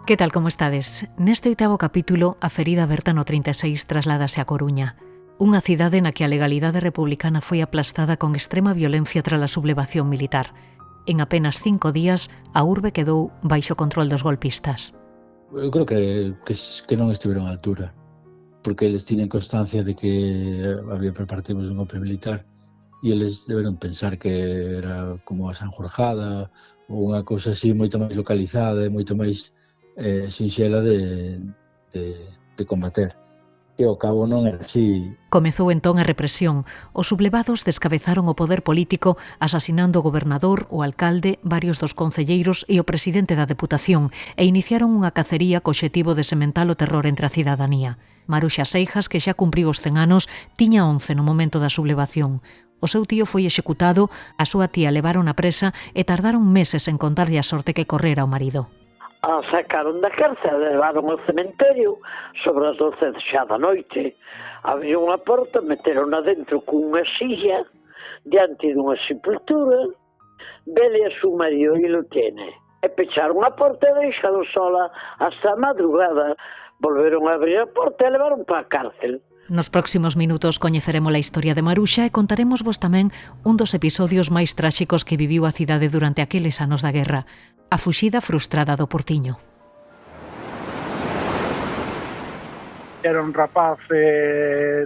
Que tal, como estades? Neste oitavo capítulo, a ferida aberta no 36 trasládase a Coruña, unha cidade na que a legalidade republicana foi aplastada con extrema violencia tras a sublevación militar. En apenas 5 días, a urbe quedou baixo control dos golpistas. Eu creo que non estiveron á altura, porque eles tienen constancia de que había preparativos dun golpe militar e eles deberon pensar que era como a Sanjurjada ou unha cousa así moito máis localizada e moito máis sinxela de combater. E ao cabo non era así. Comezou entón a represión. Os sublevados descabezaron o poder político asasinando o gobernador, o alcalde, varios dos concelleiros e o presidente da Deputación e iniciaron unha cacería co obxectivo de sementar o terror entre a cidadanía. Maruxa Seijas, que xa cumpriu os 100 anos, tiña 11 no momento da sublevación. O seu tío foi executado, a súa tía levaron a presa e tardaron meses en contarlle a sorte que correra o marido. A sacaron da cárcel, levaron ao cementerio sobre as 12 xa da noite. Abriron a porta, meteron adentro cunha silla diante dunha sepultura. Vele a su marido e lo tiene. E pecharon a porta e deixaron sola hasta a madrugada. Volveron a abrir a porta e levaron para a cárcel. Nos próximos minutos coñeceremos a historia de Maruxa e contaremos vos tamén un dos episodios máis tráxicos que viviu a cidade durante aqueles anos da guerra. A fuxida frustrada do Portiño. Era un rapaz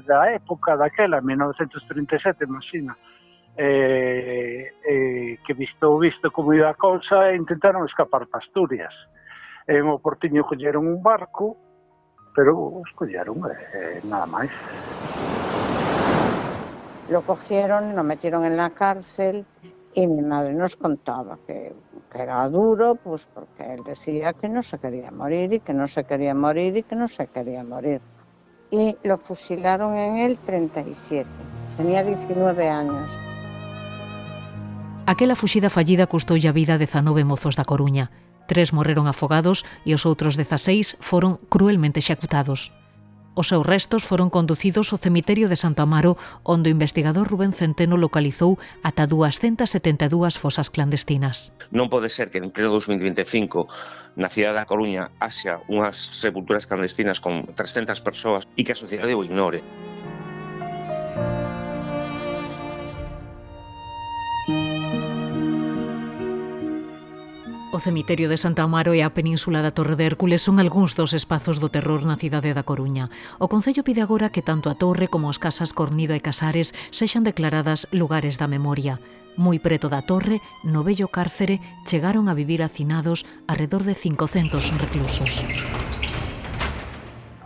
da época daquela, 1937, imagina, que visto como iba a cousa, intentaron escapar para Asturias. En o Portiño colleron un barco, pero escolleron nada máis. Lo cogieron, lo metieron en la cárcel y mi madre nos contaba que era duro, pues porque él decía que no se quería morir y que no se quería morir y que no se quería morir. Y lo fusilaron en el 37, tenía 19 años. Aquela fuxida fallida custoulle a vida a 19 mozos da Coruña. 3 morreron afogados e os outros 16 foron cruelmente executados. Os seus restos foron conducidos ao cemiterio de Santo Amaro, onde o investigador Rubén Centeno localizou ata 272 fosas clandestinas. Non pode ser que en pleno 2025 na cidade da Coruña haxa unhas sepulturas clandestinas con 300 persoas e que a sociedade o ignore. O cemiterio de Santo Amaro e a península da Torre de Hércules son algúns dos espazos do terror na cidade da Coruña. O Concello pide agora que tanto a Torre como as casas Cornido e Casares sexan declaradas lugares da memoria. Moi preto da Torre, no vello cárcere, chegaron a vivir hacinados arredor de 500 reclusos.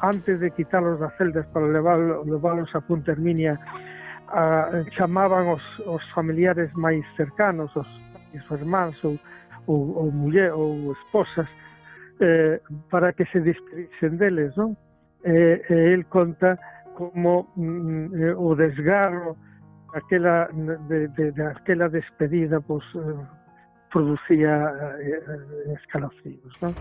Antes de quitalos das celdas para leválos a Punta Herminia, chamaban os familiares máis cercanos, os irmáns ou muller ou esposas, para que se despedisen deles, non? El conta como o desgarro de aquela despedida pues, producía escalofríos, non?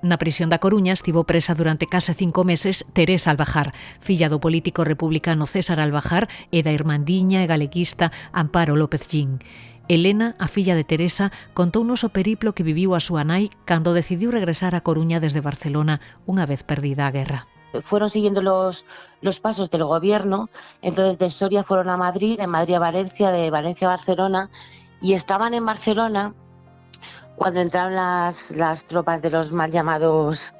Na prisión da Coruña estivo presa durante case 5 meses Teresa Albajar, filla do político republicano César Albajar e da irmandiña e galeguista Amparo López Gin. Elena, a filla de Teresa, contounos o periplo que viviu a súa nai cando decidiu regresar a Coruña desde Barcelona unha vez perdida a guerra. Fueron siguiendo los pasos del gobierno, entonces de Soria fueron a Madrid, de Madrid a Valencia, de Valencia a Barcelona, y estaban en Barcelona cuando entraron las tropas de los mal llamados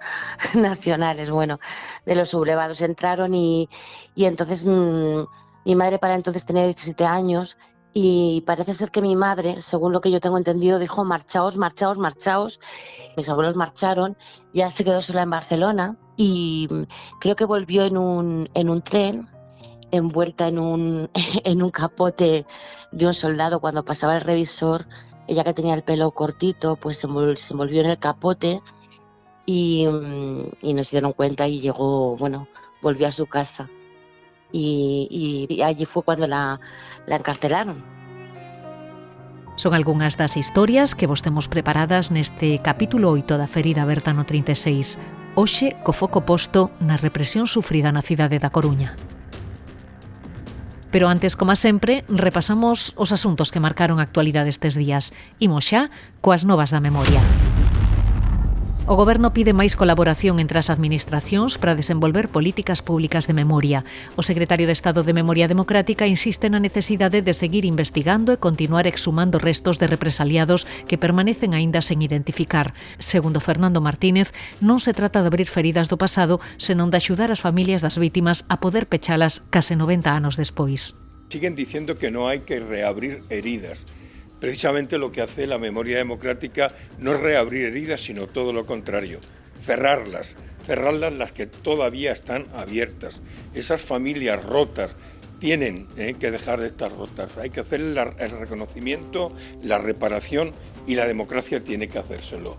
nacionales, bueno, de los sublevados, entraron y entonces mi madre para entonces tenía 17 años y parece ser que mi madre, según lo que yo tengo entendido, dijo marchaos, marchaos, marchaos. Mis abuelos marcharon, ya se quedó sola en Barcelona y creo que volvió en un tren envuelta en un capote de un soldado cuando pasaba el revisor. Ella, que tenía el pelo cortito, pues se envolvió en el capote y no se dieron cuenta y volvió a su casa. Y allí fue cuando la encarcelaron. Son algunhas das historias que vos temos preparadas neste capítulo 8 da ferida aberta no 36. Hoxe, co foco posto na represión sufrida na cidade da Coruña. Pero antes, como sempre, repasamos os asuntos que marcaron a actualidade estes días. Imos xa coas novas da memoria. O Goberno pide máis colaboración entre as administracións para desenvolver políticas públicas de memoria. O secretario de Estado de Memoria Democrática insiste na necesidade de seguir investigando e continuar exhumando restos de represaliados que permanecen aínda sen identificar. Segundo Fernando Martínez, non se trata de abrir feridas do pasado, senón de axudar as familias das vítimas a poder pechalas case 90 anos despois. Siguen diciendo que no hay que reabrir heridas. Precisamente lo que hace la memoria democrática no es reabrir heridas, sino todo lo contrario, cerrarlas las que todavía están abiertas. Esas familias rotas tienen que dejar de estar rotas, hay que hacer el reconocimiento, la reparación y la democracia tiene que hacérselo.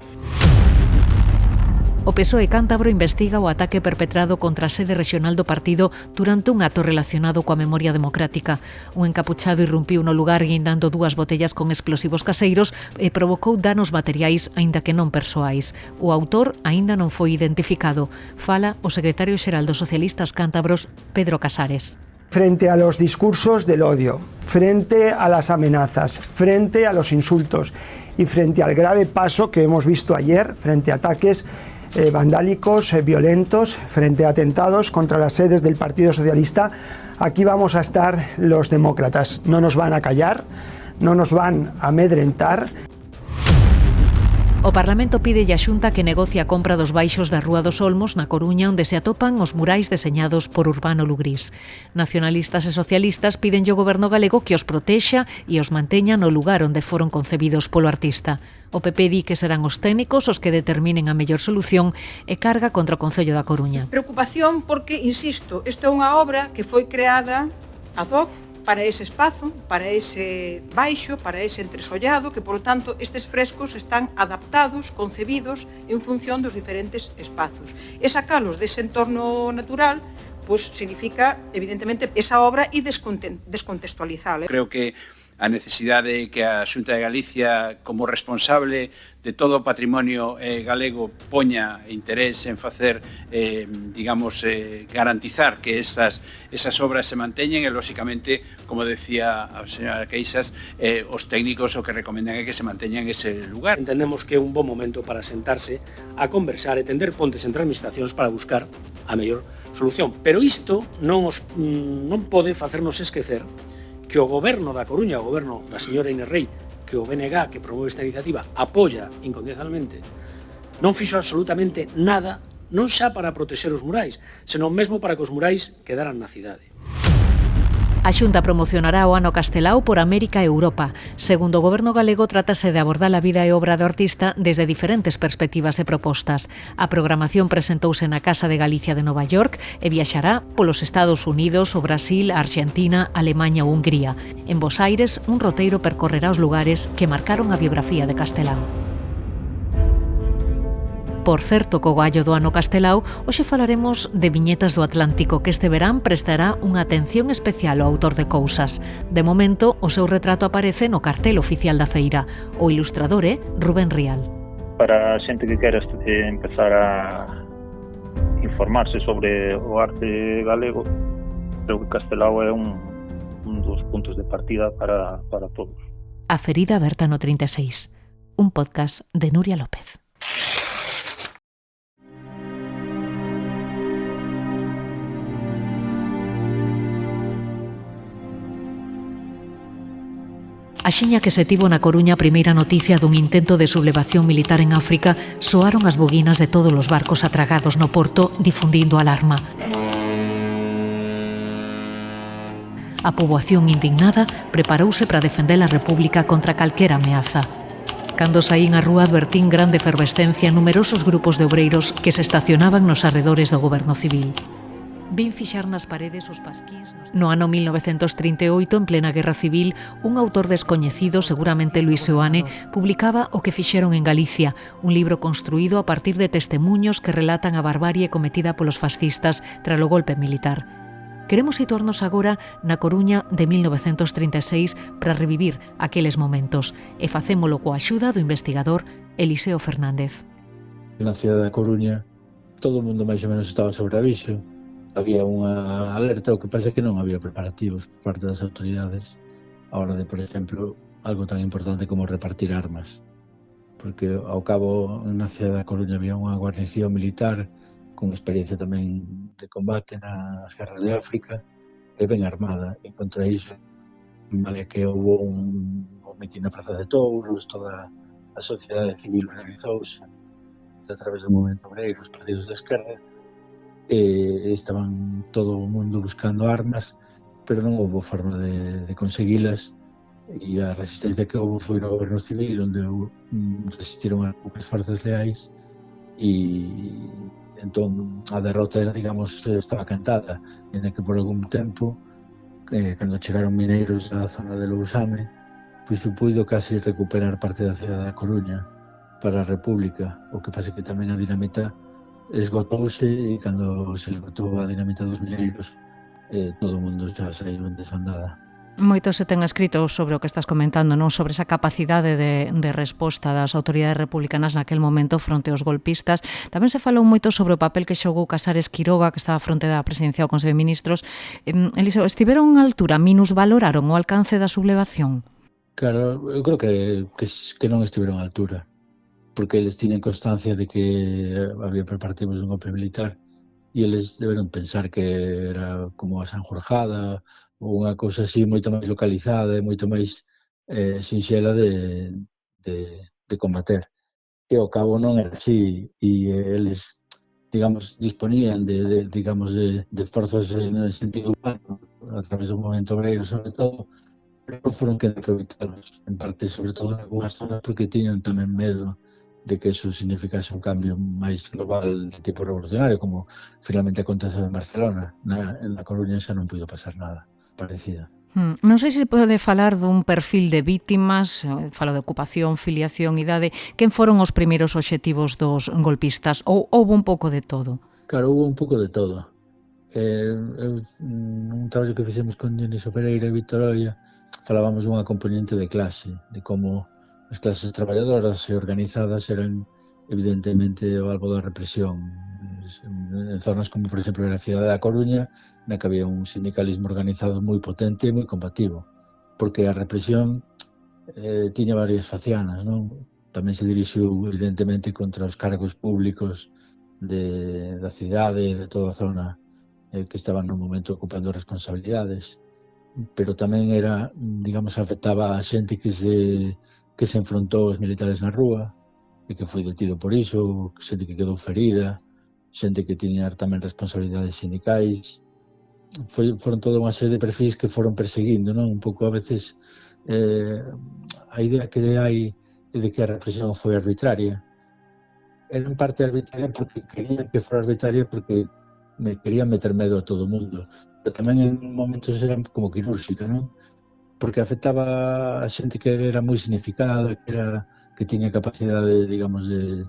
O PSOE cántabro investiga o ataque perpetrado contra a sede rexional do partido durante un acto relacionado coa memoria democrática. Un encapuchado irrumpiu no lugar guindando 2 botellas con explosivos caseiros e provocou danos materiais, aínda que non persoais. O autor aínda non foi identificado. Fala o secretario xeral dos socialistas cántabros, Pedro Casares. Frente a los discursos del odio, frente a las amenazas, frente a los insultos y frente al grave paso que hemos visto ayer, frente a ataques vandálicos, violentos, frente a atentados contra las sedes del Partido Socialista, aquí vamos a estar los demócratas. No nos van a callar, no nos van a amedrentar. O Parlamento pide a Xunta que negocie a compra dos baixos da Rúa dos Olmos na Coruña, onde se atopan os murais deseñados por Urbano Lugrís. Nacionalistas e socialistas piden ao Goberno galego que os protexa e os manteña no lugar onde foron concebidos polo artista. O PP di que serán os técnicos os que determinen a mellor solución e carga contra o Concello da Coruña. Preocupación porque, insisto, esta é unha obra que foi creada ad hoc para ese espazo, para ese baixo, para ese entresollado, que, por lo tanto, estes frescos están adaptados, concebidos en función dos diferentes espazos. E sacalos dese entorno natural, pois significa, evidentemente, esa obra e descontextualizala. Creo que a necesidade que a Xunta de Galicia, como responsable de todo o patrimonio galego, poña interés en facer, garantizar que esas obras se manteñen e, lóxicamente, como decía a señora Queixas, os técnicos o que recomendan é que se manteñan en ese lugar. Entendemos que é un bon momento para sentarse a conversar e tender pontes entre administracións para buscar a mellor solución. Pero isto non pode facernos esquecer que o Goberno da Coruña, o Goberno da señora Inés Rei, que o BNG que promove esta iniciativa apoia incondicionalmente, non fixo absolutamente nada, non xa para protexer os murais, senón mesmo para que os murais quedaran na cidade. A Xunta promocionará o Ano Castelao por América e Europa. Segundo o Goberno galego, trátase de abordar a vida e obra do artista desde diferentes perspectivas e propostas. A programación presentouse na Casa de Galicia de Nova York e viaxará polos Estados Unidos, o Brasil, a Arxentina, Alemanha ou Hungría. En Bos Aires, un roteiro percorrerá os lugares que marcaron a biografía de Castelao. Por certo, co gallo do Ano Castelao, hoxe falaremos de Viñetas do Atlántico, que este verán prestará unha atención especial ao autor de cousas. De momento, o seu retrato aparece no cartel oficial da feira. O ilustrador é Rubén Rial. Para a xente que quere empezar a informarse sobre o arte galego, creo que Castelao é un dos puntos de partida para todos. A ferida aberta no 36, un podcast de Nuria López. Axiña que se tivo na Coruña a primeira noticia dun intento de sublevación militar en África, soaron as buguinas de todos os barcos atragados no porto, difundindo alarma. A poboación indignada preparouse para defender a República contra calquera ameaza. Cando saín á rúa advertín grande efervescencia en numerosos grupos de obreiros que se estacionaban nos arredores do goberno civil. Vin fixar nas paredes os pasquís. No ano 1938, en plena Guerra Civil, un autor descoñecido, seguramente Luis Seoane, publicaba O que fixeron en Galicia, un libro construído a partir de testemuños que relatan a barbarie cometida polos fascistas tras o golpe militar. Queremos situarnos agora na Coruña de 1936 para revivir aqueles momentos e facémolo coa axuda do investigador Eliseo Fernández. Na cidade da Coruña todo o mundo máis ou menos estaba sobre aviso. había unha alerta, o que pasa é que non había preparativos por parte das autoridades a hora de, por exemplo, algo tan importante como repartir armas, porque ao cabo na cidade da Coruña había unha guarnición militar con experiencia tamén de combate nas guerras de África e ben armada, e contra iso vale que houve un mitin na Praza de Touros, toda a sociedade civil organizouse a través do movimento obreiro, os partidos de esquerda, e estaban todo o mundo buscando armas, pero non houve forma de conseguilas, e a resistencia que houve foi no goberno civil, onde resistiron as poucas forzas leais, e entón a derrota era, digamos, estaba cantada, en que por algún tempo, cando chegaron mineiros á zona de Lousame, pois puido casi recuperar parte da cidade da Coruña para a República. O que pasa é que tamén a dinamita esgotouse, e cando se esgotou a dinamita dos mineiros, todo o mundo xa saiu en desandada. Moito se ten escrito sobre o que estás comentando, non? Sobre esa capacidade de resposta das autoridades republicanas naquel momento fronte aos golpistas. Tamén se falou moito sobre o papel que xogou Casares Quiroga, que estaba fronte da presidencia do Consello de Ministros. Eliseo, estiveron a altura, minusvaloraron o alcance da sublevación? Claro, eu creo que non estiveron a altura, porque eles tienen constancia de que había preparativos dun golpe militar, e eles deberon pensar que era como a Sanjurjada, ou unha cousa así moito máis localizada e moito máis sinxela de combater. E ao cabo non era así, e eles, digamos, disponían de forzas en sentido humano, a través do movimento obreiro, sobre todo, pero non foron que aproveitarlos, en parte, sobre todo, en algunhas zonas, porque tiñan tamén medo de que eso significase un cambio máis global de tipo revolucionario, como finalmente aconteceu en Barcelona. Na Coruña xa non puido pasar nada parecida. Non sei se pode falar dun perfil de vítimas, falo de ocupación, filiación, idade. Quen foron os primeiros obxectivos dos golpistas? Ou houve un pouco de todo? Claro, houve un pouco de todo. Un traballo que fixemos con Dioniso Pereira e Víctor Oia, falábamos dunha componente de clase, de como as clases traballadoras e organizadas eran evidentemente o albo da represión en zonas como, por exemplo, na cidade da Coruña, na que había un sindicalismo organizado moi potente e moi combativo, porque a represión tiña varias facianas, non? Tamén se dirixiu evidentemente contra os cargos públicos da cidade e de toda a zona que estaban no momento ocupando responsabilidades, pero tamén era, digamos, afectaba a xente que se enfrontou aos militares na rúa e que foi detido por iso, xente que quedou ferida, xente que tiña tamén responsabilidades sindicais. Foron toda unha serie de perfis que foron perseguindo, non? Un pouco a veces a idea que hai de que a represión foi arbitraria. Era en parte arbitraria porque querían que fora arbitraria porque me querían meter medo a todo o mundo, pero tamén en momentos era como quirúrxica, non? Porque afectaba a xente que era moi significada, que tiña capacidade, digamos, de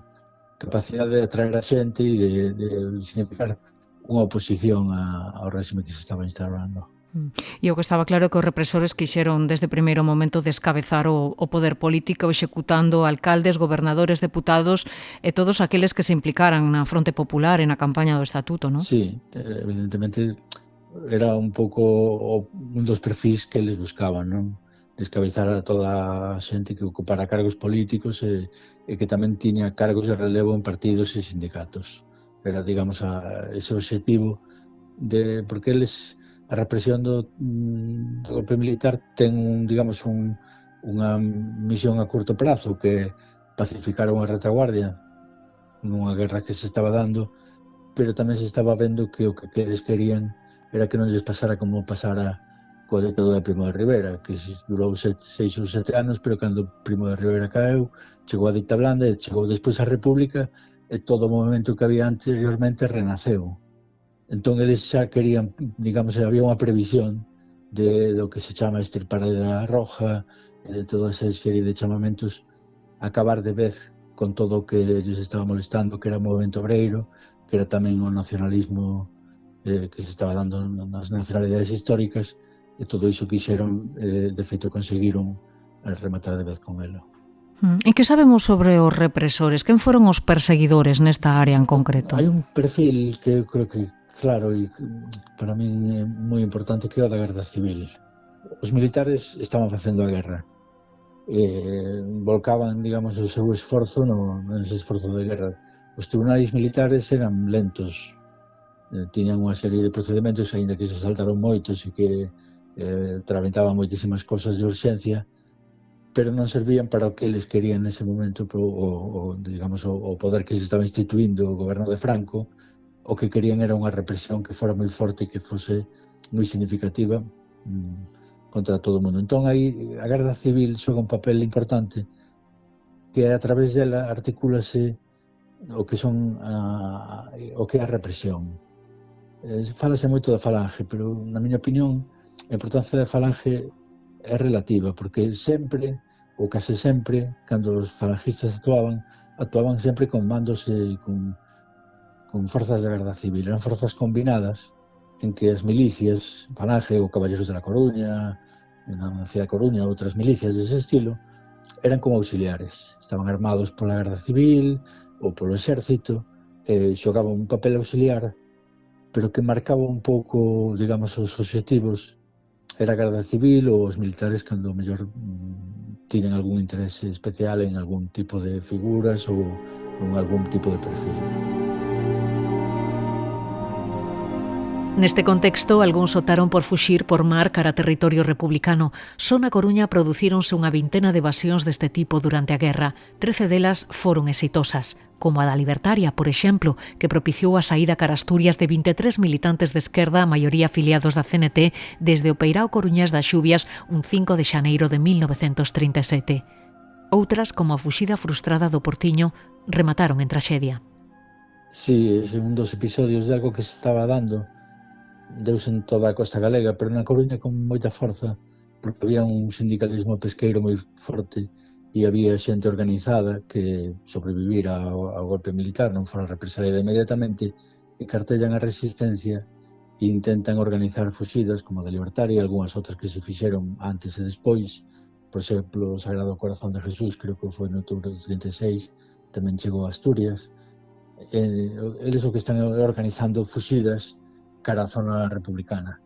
atraer a xente e de significar unha oposición ao réxime que se estaba instaurando. E o que estaba claro é que os represores quixeron desde o primeiro momento descabezar o poder político, executando alcaldes, gobernadores, deputados e todos aqueles que se implicaran na fronte popular e na campaña do Estatuto, non? Sí, evidentemente era un pouco un dos perfis que eles buscaban, non? Descabezar a toda a xente que ocupara cargos políticos e que tamén tiña cargos de relevo en partidos e sindicatos. Era, digamos, ese objetivo porque eles, a represión do golpe militar ten, digamos, unha misión a curto prazo, que pacificar unha retaguardia nunha guerra que se estaba dando, pero tamén se estaba vendo que o que eles querían era que non lles pasara como pasara coa ditadura de Primo de Rivera, que durou 6 ou 7 anos, pero cando Primo de Rivera caeu, chegou a dita blanda e chegou despois a República, e todo o movimento que había anteriormente renaceu. Entón, eles xa querían, digamos, había unha previsión do que se chama extirpar a roja, de toda esa serie de chamamentos, acabar de vez con todo o que eles estaba molestando, que era o movimento obreiro, que era tamén o nacionalismo que se estaba dando nas nacionalidades históricas, e todo iso quixeron, de feito conseguiron rematar de vez con elo. E que sabemos sobre os represores? Quen foron os perseguidores nesta área en concreto? Hai un perfil que eu creo que claro, e para min é moi importante que o da Guerra Civil. Os militares estaban facendo a guerra, volcaban, digamos, o seu esforzo nese esforzo de guerra. Os tribunais militares eran lentos, tiñan unha serie de procedimentos, aínda que se saltaron moitos e que tramitaban moitísimas cosas de urxencia, pero non servían para o que eles querían nese momento, digamos, o poder que se estaba instituindo o goberno de Franco. O que querían era unha represión que fora moi forte e que fose moi significativa contra todo o mundo. Entón, aí a Guerra Civil xoga un papel importante, que a través dela articúlase o que é a represión. Fálase moito da falange, pero na miña opinión a importancia da falange é relativa, porque sempre, ou case sempre, cando os falangistas actuaban sempre con mandos e con forzas da Garda Civil. Eran forzas combinadas en que as milicias, Falange ou Caballeros de la Coruña, na cidade da Coruña, outras milicias dese estilo, eran como auxiliares. Estaban armados pola Garda Civil ou polo Exército, xogaban un papel auxiliar, pero que marcaba un pouco, digamos, os obxectivos. Era a Garda Civil ou os militares cando mellor tiñan algún interese especial en algún tipo de figuras ou en algún tipo de perfil. Neste contexto, algúns optaron por fuxir por mar cara a territorio republicano. Só na Coruña producíronse unha vintena de evasións deste tipo durante a guerra. 13 delas foron exitosas, como a da Libertaria, por exemplo, que propiciou a saída cara Asturias de 23 militantes de esquerda, a maioría afiliados da CNT, desde o Peirao coruñés das Xubias un 5 de xaneiro de 1937. Outras, como a fuxida frustrada do Portiño, remataron en traxedia. Sí, é un dos episodios de algo que se estaba dando, deus en toda a costa galega, pero na Coruña con moita forza, porque había un sindicalismo pesqueiro moi forte e había xente organizada que sobrevivira ao golpe militar, non fora represaliada inmediatamente, e cartellan a resistencia e intentan organizar fuxidas como a da Libertaria e algunhas outras que se fixeron antes e despois. Por exemplo, o Sagrado Corazón de Jesús, creo que foi en outubro do 36, tamén chegou a Asturias. Eles o que están organizando fuxidas cara a zona republicana.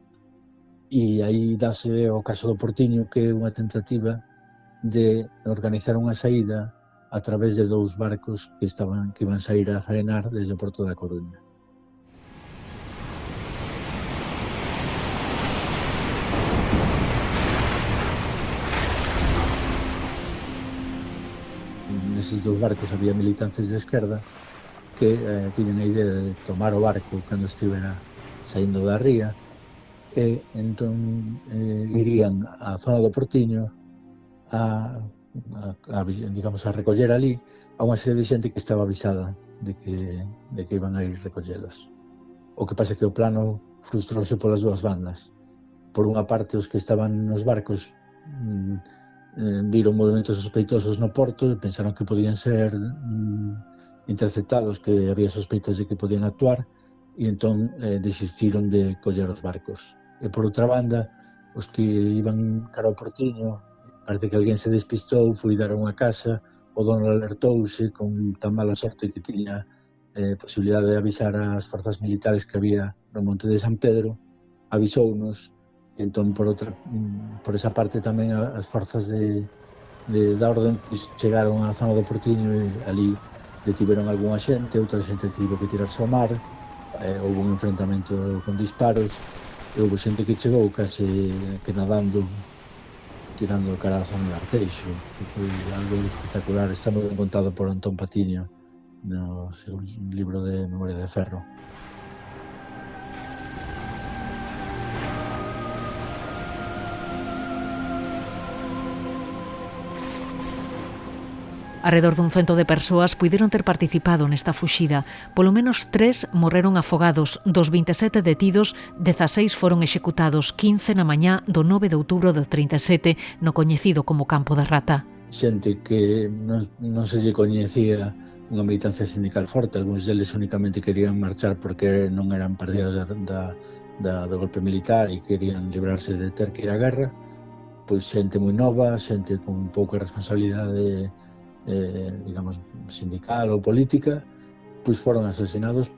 E aí dáse o caso do Portiño, que é unha tentativa de organizar unha saída a través de 2 barcos que iban sair a faenar desde o porto da Coruña. Neses 2 barcos había militantes de esquerda que tiñen a idea de tomar o barco cando estivera saindo da ría, e entón irían á zona do Portiño a recoller ali a unha serie de xente que estaba avisada de que iban a ir recollelos. O que pasa é que o plano frustrouse polas 2 bandas. Por unha parte, os que estaban nos barcos viron movimentos sospeitosos no porto e pensaron que podían ser interceptados, que había sospeitas de que podían actuar, e entón desistiron de coller os barcos. E por outra banda, os que iban cara ao Portiño, parece que alguén se despistou, foi dar a unha casa, o dono alertouse con tan mala sorte que tiña posibilidade de avisar ás forzas militares que había no Monte de San Pedro, avisounos, e entón por esa parte tamén as forzas da orden chegaron á zona do Portiño e ali detiveron algunha xente, outra xente tivo que tirarse ao mar. Houve un enfrentamento con disparos e houve xente que chegou case que nadando, tirando cara a zona de Arteixo, que foi algo espectacular. Está moi ben contado por Antón Patiño no seu libro de Memoria de Ferro. Arredor dun 100 de persoas puideron ter participado nesta fuxida. Polo menos 3 morreron afogados. Dos 27 detidos, 16 foron executados, 15 na mañá do 9 de outubro do 37, no coñecido como Campo da Rata. Xente que non se lle coñecía unha militancia sindical forte. Algúns deles únicamente querían marchar porque non eran partidarios do golpe militar e querían librarse de ter que ir á guerra. Pois xente moi nova, xente con pouca responsabilidade digamos, sindical ou política, pois foron asesinados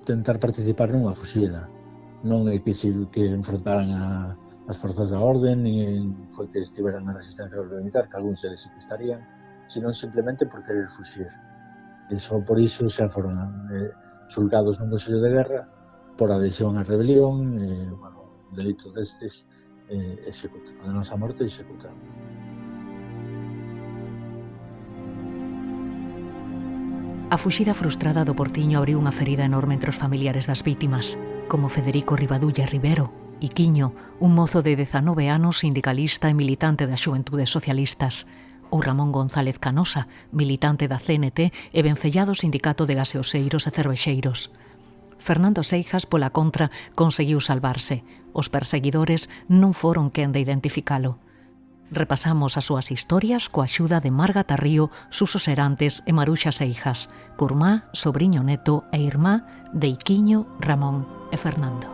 tentar participar nunha fuxida. Non é que enfrontaran as forzas da orden, nin foi que estiveran na resistencia militar, que algúns deles sí que estarían, senón simplemente por querer fuxir. E só por iso xa foron xulgados nun consello de guerra por adhesión á rebelión, delitos destes, condenados a morte e executados. A fuxida frustrada do Portiño abriu unha ferida enorme entre os familiares das vítimas, como Federico Rivadulla Rivero, Iquiño, un mozo de 19 anos sindicalista e militante das Xuventudes Socialistas, ou Ramón González Canosa, militante da CNT e vencellado sindicato de gaseoseiros e cervexeiros. Fernando Seijas, pola contra, conseguiu salvarse. Os perseguidores non foron quen de identificalo. Repasamos as súas historias coa axuda de Marga Tarrío, Suso Serantes e Maruxa Seijas, curmá, sobriño neto e irmá de Iquiño, Ramón e Fernando.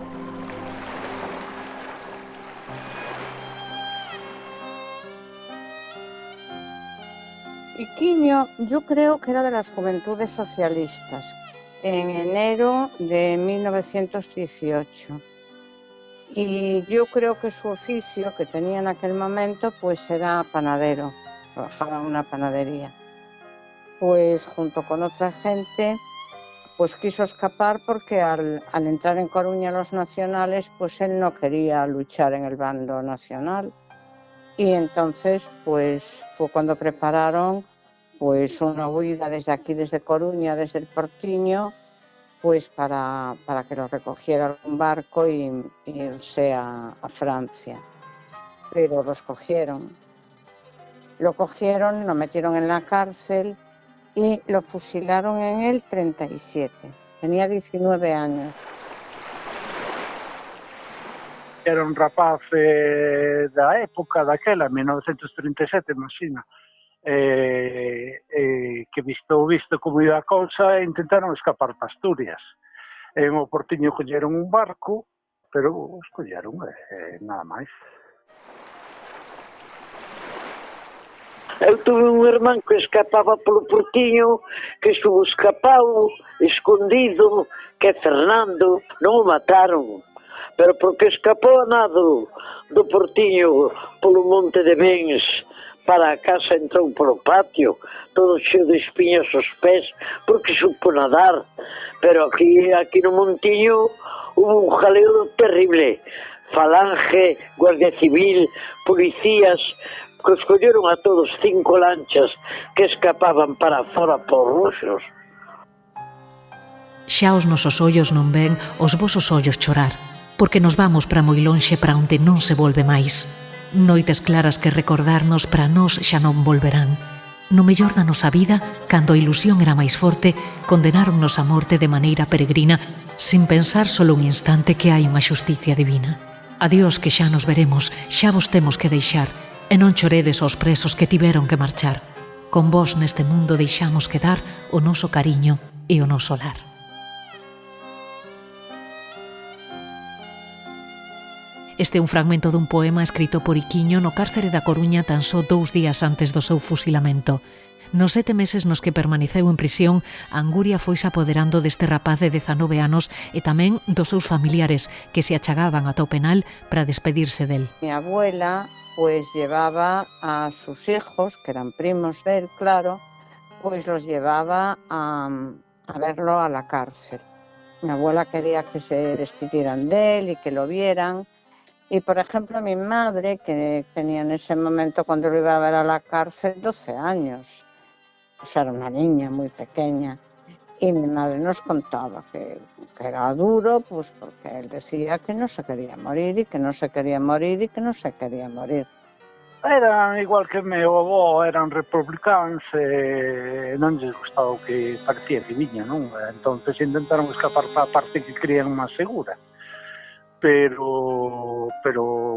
Iquiño, yo creo que era de las Juventudes Socialistas, en enero de 1918. Y yo creo que su oficio que tenía en aquel momento pues era panadero, trabajaba en una panadería. Pues junto con otra gente pues quiso escapar porque al entrar en Coruña los nacionales pues él no quería luchar en el bando nacional. Y entonces pues fue cuando prepararon pues una huida desde aquí, desde Coruña, desde el Portiño, pues para que lo recogiera algún barco y irse a Francia. Pero los cogieron. Lo cogieron, lo metieron en la cárcel y lo fusilaron en el 37. Tenía 19 años. Era un rapaz da época daquela, 1937, imagina, que visto como iba a cousa, intentaron escapar para Asturias. En o Portiño colleron un barco, pero os colleron, nada máis. Eu tuve un irmán que escapaba polo Portiño, que estuvo escapado, escondido, que é Fernando, non o mataron, pero porque escapou a nado do Portiño polo Monte de Bens para a casa, entrou polo patio, todo cheo de espiñas aos pés, porque supo nadar. Pero aquí no Montiño hubo un jaleo terrible. Falange, Guardia Civil, policías, que escolleron a todos 5 lanchas que escapaban para fora por ruxos. Xa os nosos ollos non ven os vosos ollos chorar, porque nos vamos para moi lonxe, para onde non se volve máis. Noites claras que recordarnos para nós xa non volverán. No mellor da nosa vida, cando a ilusión era máis forte, condenáronnos a morte de maneira peregrina, sin pensar solo un instante que hai unha xusticia divina. Adiós, que xa nos veremos, xa vos temos que deixar, e non choredes aos presos que tiveron que marchar. Con vos neste mundo deixamos quedar o noso cariño e o noso lar. Este é un fragmento dun poema escrito por Iquiño no cárcere da Coruña tan só 2 días antes do seu fusilamento. Nos 7 meses nos que permaneceu en prisión, a anguria foise apoderando deste rapaz de 19 anos e tamén dos seus familiares que se achagaban ata o penal para despedirse del. Mi abuela pues llevaba a sus hijos, que eran primos de él, claro, pues los llevaba a verlo a la cárcel. Mi abuela quería que se despidieran de él y que lo vieran. Y, por ejemplo, mi madre, que tenía en ese momento, cuando lo iba a ver a la cárcel, 12 años. O sea, era una niña muy pequeña. Y mi madre nos contaba que era duro, pues porque él decía que no se quería morir y que no se quería morir y que no se quería morir. Eran igual que meu avó, eran republicanos, non lles gustaba o que parecía que viña, non? Entonces intentaron escapar para a parte que creían máis segura. Pero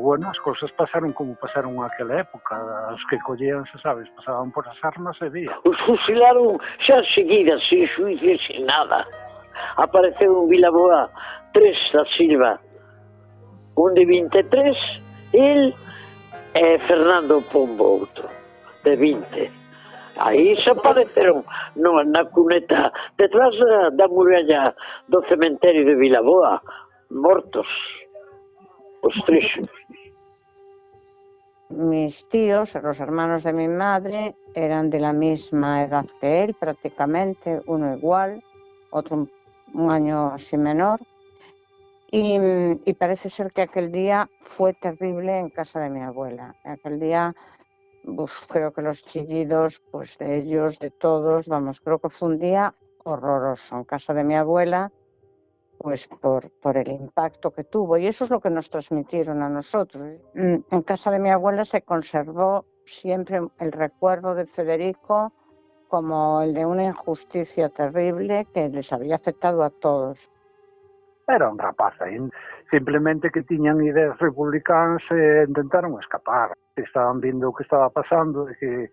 bueno, as cousas pasaron como pasaron naquela época. Os que collían, se sabes, pasaban por as armas e vía. Os fusilaron xa seguidas, sin xuicio, sin nada. Apareceu en Vilaboa 3 da Silva, un de 23, el e Fernando Pombo, outro, de 20. Aí se apareceron na cuneta detrás da muralla do cementerio de Vilaboa, mortos, os trixos. Mis tíos, los hermanos de mi madre, eran de la misma edad que él, prácticamente, uno igual, otro un año así menor. Y parece ser que aquel día fue terrible en casa de mi abuela. Aquel día, creo que los chillidos, pues de ellos, de todos, vamos, creo que fue un día horroroso en casa de mi abuela, pues por el impacto que tuvo. Y eso es lo que nos transmitieron a nosotros. En casa de mi abuela se conservó siempre el recuerdo de Federico como el de una injusticia terrible que les había afectado a todos. Era un rapaz aí, simplemente que tiñan ideas republicanas e intentaron escapar. Estaban vindo o que estaba pasando, de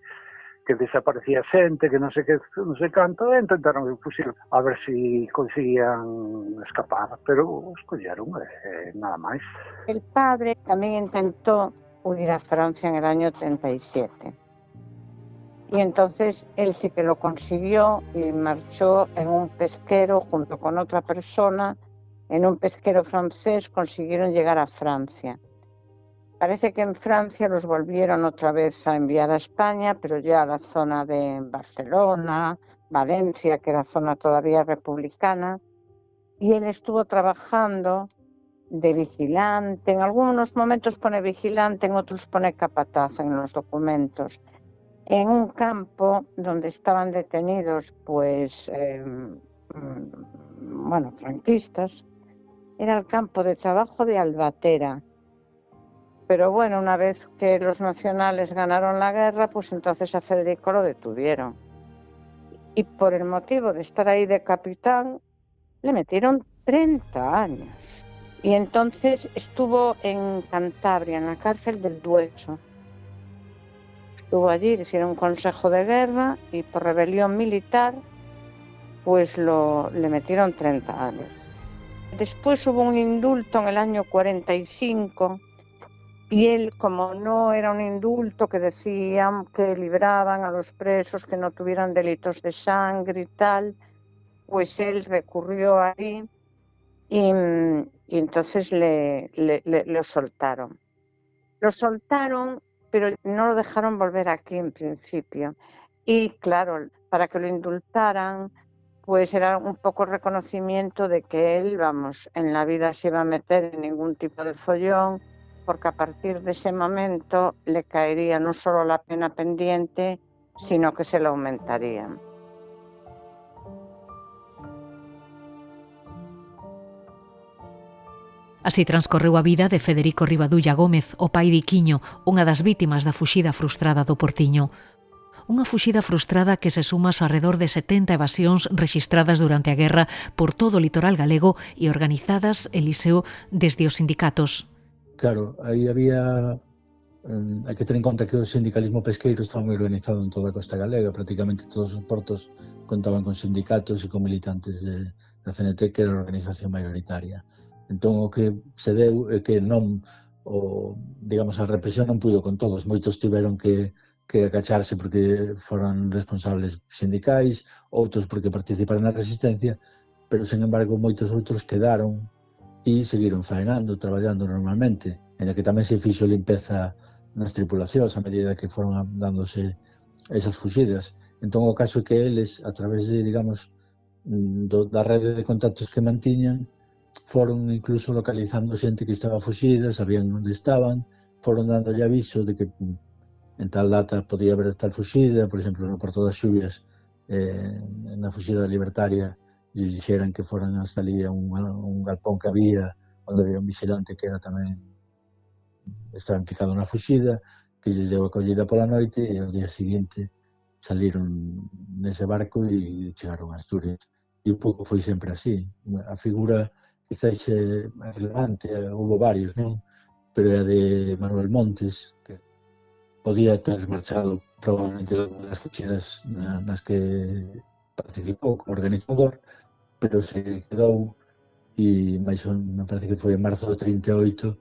que desaparecía xente, que non sei canto, e intentaron fusil a ver se conseguían escapar, pero escolleron nada máis. El padre también intentó huir a Francia en el año 37. Y entonces él sí que lo consiguió y marchó en un pesquero junto con otra persona. En un pesquero francés consiguieron llegar a Francia. Parece que en Francia los volvieron otra vez a enviar a España, pero ya a la zona de Barcelona, Valencia, que era zona todavía republicana. Y él estuvo trabajando de vigilante. En algunos momentos pone vigilante, en otros pone capataz en los documentos. En un campo donde estaban detenidos, pues, franquistas. Era el campo de trabajo de Albatera. Pero bueno, una vez que los nacionales ganaron la guerra, pues entonces a Federico lo detuvieron. Y por el motivo de estar ahí de capitán, le metieron 30 años. Y entonces estuvo en Cantabria, en la cárcel del Dueso. Estuvo allí, le hicieron un consejo de guerra y por rebelión militar, pues le metieron 30 años. Después hubo un indulto en el año 45 y él, como no era un indulto que decían que libraban a los presos que no tuvieran delitos de sangre y tal, pues él recurrió ahí y entonces lo soltaron. Lo soltaron, pero no lo dejaron volver aquí en principio. Y claro, para que lo indultaran, pues era un poco reconocimiento de que él, en la vida se iba a meter en ningún tipo de follón, porque a partir de ese momento le caería no solo la pena pendiente, sino que se la aumentaría. Así transcorreu a vida de Federico Rivadulla Gómez, o pai de Iquiño, unha das vítimas da fuxida frustrada do Portiño. Unha fuxida frustrada que se suma ao arredor de 70 evasións rexistradas durante a guerra por todo o litoral galego e organizadas, Eliseo, desde os sindicatos. Claro, aí había... hai que ter en conta que o sindicalismo pesqueiro estaba moi organizado en toda a costa galega, prácticamente todos os portos contaban con sindicatos e con militantes da CNT, que era a organización mayoritaria. Entón, o que se deu é que non, a represión non puido con todos, moitos tiveron que agacharse porque foran responsables sindicais, outros porque participaron na resistencia, pero, sen embargo, moitos outros quedaron e seguiron faenando, traballando normalmente, en que tamén se fixo limpeza nas tripulacións a medida que foron dándose esas fuxidas. Entón, o caso é que eles, a través de, da rede de contactos que mantiñan, foron incluso localizando xente que estaba fuxida, sabían onde estaban, foron dándolle aviso de que en tal data podía haber tal fuxida, por exemplo, no Porto das Xubias, na fuxida libertaria, lles dixeran que foran hasta ali a un galpón que había, onde había un vigilante que era tamén estaba implicado na fuxida, que lles deu acollida pola noite e ao día seguinte saliron nese barco e chegaron a Asturias. E un pouco foi sempre así. A figura quizás relevante, houve varios, non? Pero é a de Manuel Montes, que podía ter marchado probablemente das fuxidas nas que participou como organizador, pero se quedou e máis me parece que foi en marzo do 38,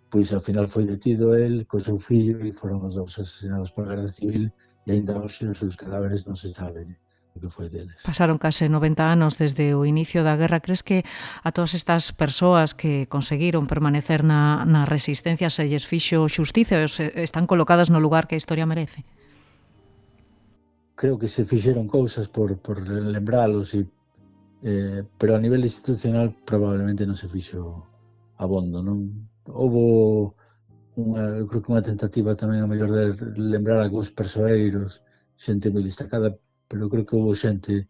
pois ao final foi detido el co seu fillo e foron os dous asesinados por a Guerra Civil e e ainda hoxe os seus cadáveres non se sabe o que foi deles. Pasaron case 90 anos desde o inicio da guerra. Crees que a todas estas persoas que conseguiron permanecer na resistencia se lles fixo xustiza e están colocadas no lugar que a historia merece? Creo que se fixeron cousas por lembralos, pero a nivel institucional probablemente non se fixo abondo, non? Houbo creo que unha tentativa tamén a mellor de lembrar algúns persoeiros, xente moi destacada, pero creo que houve xente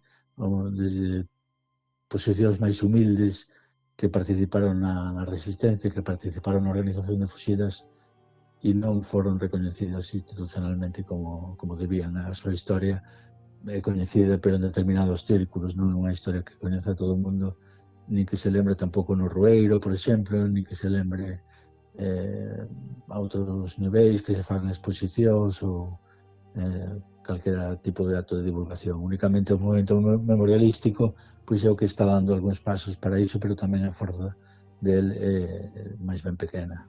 desde posicións máis humildes que participaron na resistencia, que participaron na organización de fuxidas e non foron recoñecidas institucionalmente como debían. A súa historia é coñecida, pero en determinados círculos, non é unha historia que coñece a todo o mundo, nin que se lembre tampouco no Rueiro, por exemplo, nin que se lembre a outros niveis que se fagan exposicións ou calquera tipo de acto de divulgación. Únicamente o movimento memorialístico pois é o que está dando algúns pasos para iso, pero tamén a forza del máis ben pequena.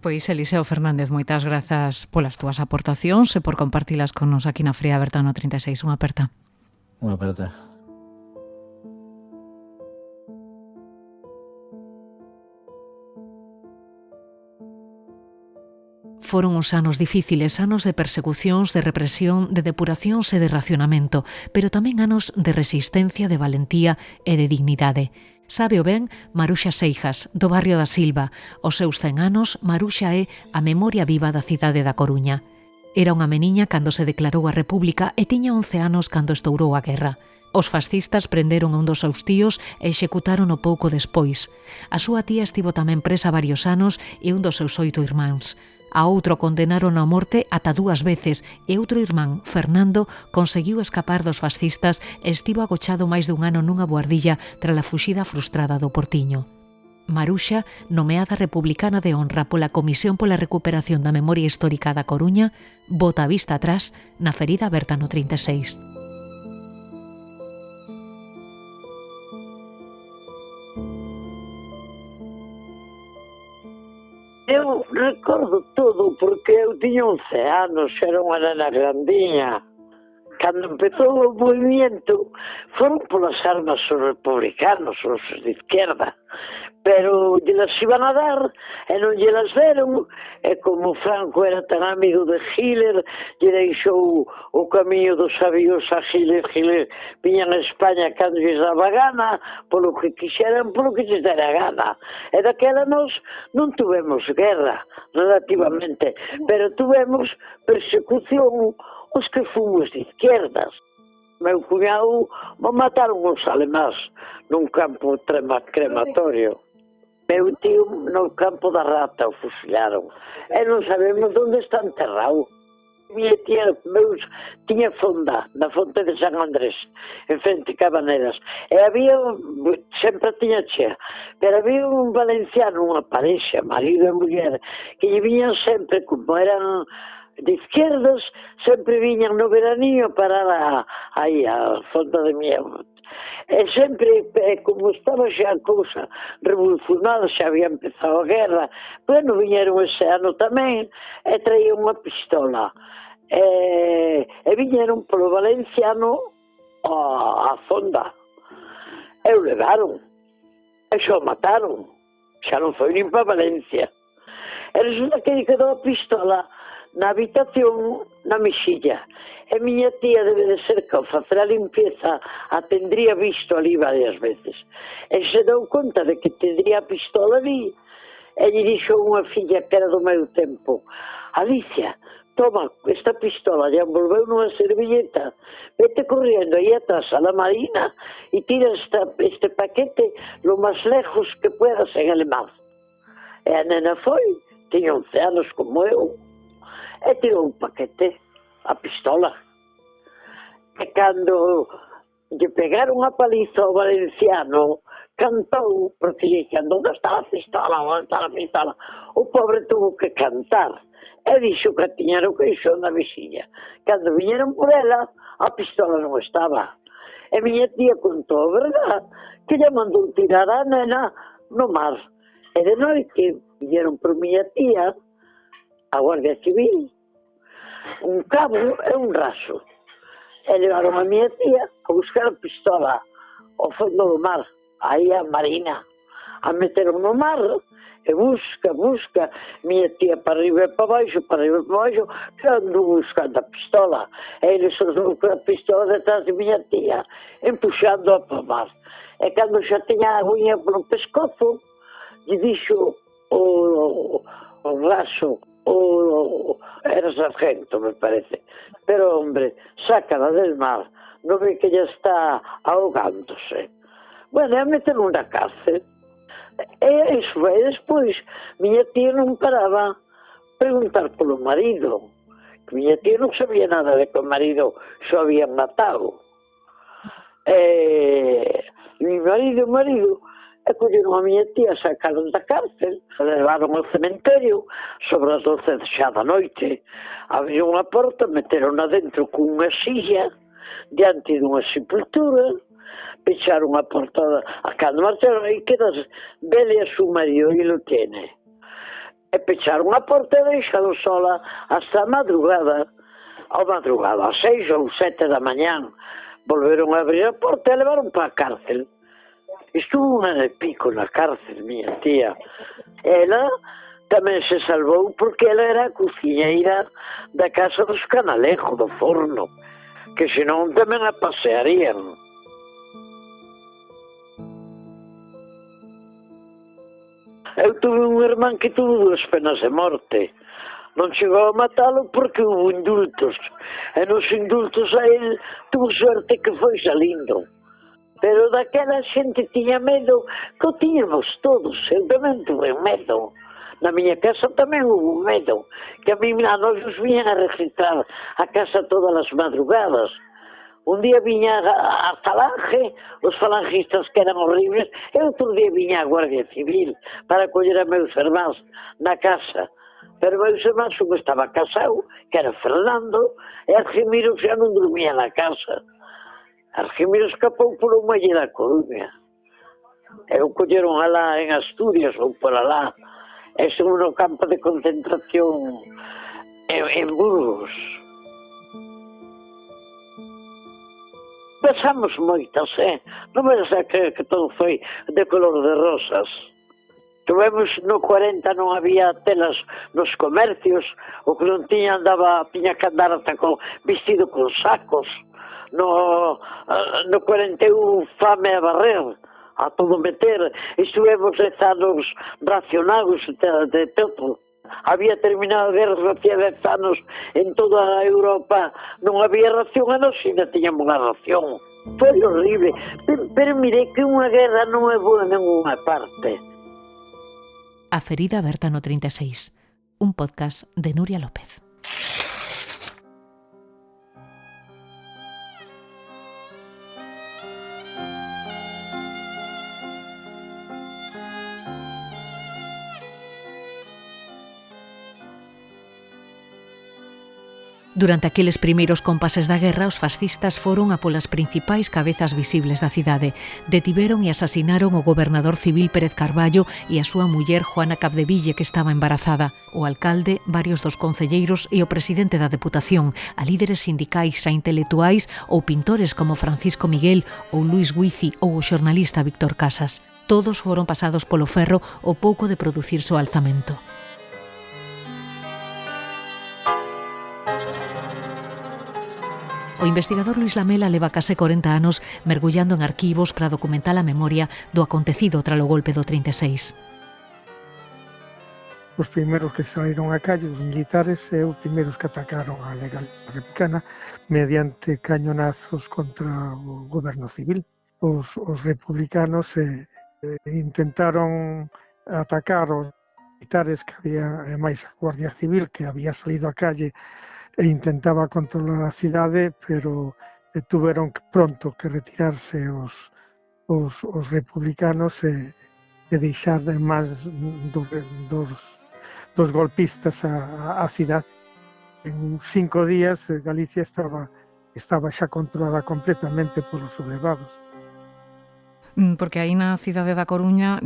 Pois Eliseo Fernández, moitas grazas polas túas aportacións e por compartilas con nos aquí na Fría Aberta no 36. Unha aperta. Unha aperta. Foron uns anos difíciles, anos de persecucións, de represión, de depuracións e de racionamento, pero tamén anos de resistencia, de valentía e de dignidade. Sábeo ben Maruxa Seijas, do barrio da Silva. Aos seus 100 anos, Maruxa é a memoria viva da cidade da Coruña. Era unha meniña cando se declarou a República e tiña 11 anos cando estourou a guerra. Os fascistas prenderon a un dos seus tíos e executaron-o pouco despois. A súa tía estivo tamén presa varios anos e un dos seus 8 irmáns. A outro condenaron á morte ata 2 veces e outro irmán, Fernando, conseguiu escapar dos fascistas e estivo agochado máis dun ano nunha boardilla tras a fuxida frustrada do Portiño. Maruxa, nomeada republicana de honra pola Comisión pola Recuperación da Memoria Histórica da Coruña, bota a vista atrás na ferida aberta no 36. Eu recordo todo porque eu tiña 11 anos, era unha nena grandiña. Cando empezou o movimento, foron polas armas os republicanos, os de izquierda, pero llelas iban a dar e non llelas deron, e como Franco era tan amigo de Hitler, lle deixou o camiño dos avios a Hitler. Hitler viñan a España cando lles daba gana, polo que quixeran, polo que lles dera gana. E daquela nos non tuvemos guerra, relativamente, pero tuvemos persecución os que fomos de izquierdas. Meu cuñado mataron os alemáns nun campo crematorio. Meu tío no campo da Rata o fusilaron. E non sabemos onde está enterrado. Minha tía tiña fonda na fonte de San Andrés, en frente de Cabaneras. E había, sempre tiña chea, pero había un valenciano, unha parexa, marido e muller, que lle viñan sempre, como eran de izquierdas, sempre viñan no veranío para aí a fonda de miña. E sempre, como estaba xa a cousa revolucionada, xa había empezado a guerra, bueno, viñeron ese ano tamén e traían unha pistola e viñeron polo valenciano a fonda e o levaron e xa o mataron, xa non foi nin para Valencia. E resulta que lle quedou a pistola na habitación, na mexilla. E miña tía debe de ser que ao facer a limpieza a tendría visto ali varias veces. E se deu conta de que tendría a pistola ali, e lle dixo unha filla que era do meu tempo: Alicia, toma esta pistola, lle envolveu nunha servilleta, vete corriendo aí atrás a la Marina e tira este paquete lo máis lejos que puedas en alemán. E a nena foi, tiña 11 anos como eu, e tirou un paquete, a pistola. E cando lle pegaron a paliza ao valenciano, cantou, porque lle dixen, onde está a pistola, onde está a pistola? O pobre tuvo que cantar, e dixo que tiña o queixón na vexilla. Cando viñeron por ela, a pistola non estaba. E miña tía contou a verdade, que lle mandou tirar a nena no mar. E de noite, viñeron por miña tía, a Guardia Civil, un cabo e un raso. E levaron a miña tía a buscar a pistola ao fondo do mar, aí a Marina. A meteron no mar e busca, miña tía para arriba e para baixo, que andou buscando a pistola. E eles soltou a pistola detrás de miña tía, empuxando-a para o mar. E cando xa tiña a agüinha polo pescozo, lle dixo o raso, era sargento, me parece. Pero, hombre, sácala del mar, non ve que ella está ahogándose. Bueno, a meterlo na cárcel. E iso foi despois. Miña tía non paraba preguntar polo marido. Que miña tía non sabía nada de que o marido xo habían matado. E mi marido, colleron a miña tía, sacaron da cárcel, levaron ao cementerio sobre as 12 xa da noite. Abriron a porta, meteron adentro cunha silla diante dunha sepultura, pecharon a porta, cando marcharon aí quedas vele a su marido e lo tiene. E pecharon a porta e deixaron sola hasta a madrugada, ás 6 ou 7 da mañán. Volveron a abrir a porta e levaron para a cárcel. Estuvo un ano e pico na cárcel, miña tía. Ela tamén se salvou porque ela era a cociñeira da casa dos Canalejo, do forno, que senón tamén a pasearían. Eu tuve un irmán que tuvo 2 penas de morte. Non chegou a matalo porque hubo indultos. E nos indultos a él tuvo suerte que foi salindo. Pero daquela xente tiña medo, que o tiñamos todos. Eu tamén tuve medo. Na miña casa tamén hubo medo. Que a mí a nos viñan a registrar a casa todas as madrugadas. Un día viña a falange, os falangistas que eran horribles, e outro día viña a Guardia Civil para coller a meus irmáns na casa. Pero meus irmáns un estaba casado, que era Fernando, e Argimiro xa non dormía na casa. Argimiro escapou por un muelle da Coruña. E o colleron alá en Asturias ou por alá. Estuvo no campo de concentración en Burgos. Pasamos moitas, non me sei que todo foi de color de rosas. Tuvemos no 40 non había telas nos comercios, o que non tiña tiña que andar ata vestido con sacos. No 41 fame a barrer, a todo meter. Estuvemos 10 anos racionados de todo. Había terminado a guerra hacía 10 anos en toda a Europa, non había ración e nós ainda tiñamos a ración. Foi horrible, pero mire que unha guerra non é boa en ninguna parte. A ferida aberta no 36, un podcast de Nuria López. Durante aqueles primeiros compases da guerra, os fascistas foron a polas principais cabezas visibles da cidade. Detiveron e asasinaron o gobernador civil Pérez Carballo e a súa muller Juana Capdeville, que estaba embarazada, o alcalde, varios dos concelleiros e o presidente da Deputación, a líderes sindicais, a intelectuais ou pintores como Francisco Miguel ou Luis Guici ou o xornalista Víctor Casas. Todos foron pasados polo ferro ao pouco de producirse o alzamento. O investigador Luis Lamela leva case 40 anos mergullando en arquivos para documentar a memoria do acontecido tras o golpe do 36. Os primeiros que saíron á calle, os militares, e os primeiros que atacaron a legal republicana mediante cañonazos contra o goberno civil. Os republicanos intentaron atacar os militares que había, e máis a Guardia Civil que había salido á calle e intentaba controlar a cidade, pero tuveron pronto que retirarse os republicanos e deixar máis dos golpistas a cidade. En 5 días Galicia estaba xa controlada completamente polos sublevados. Porque aí na cidade da Coruña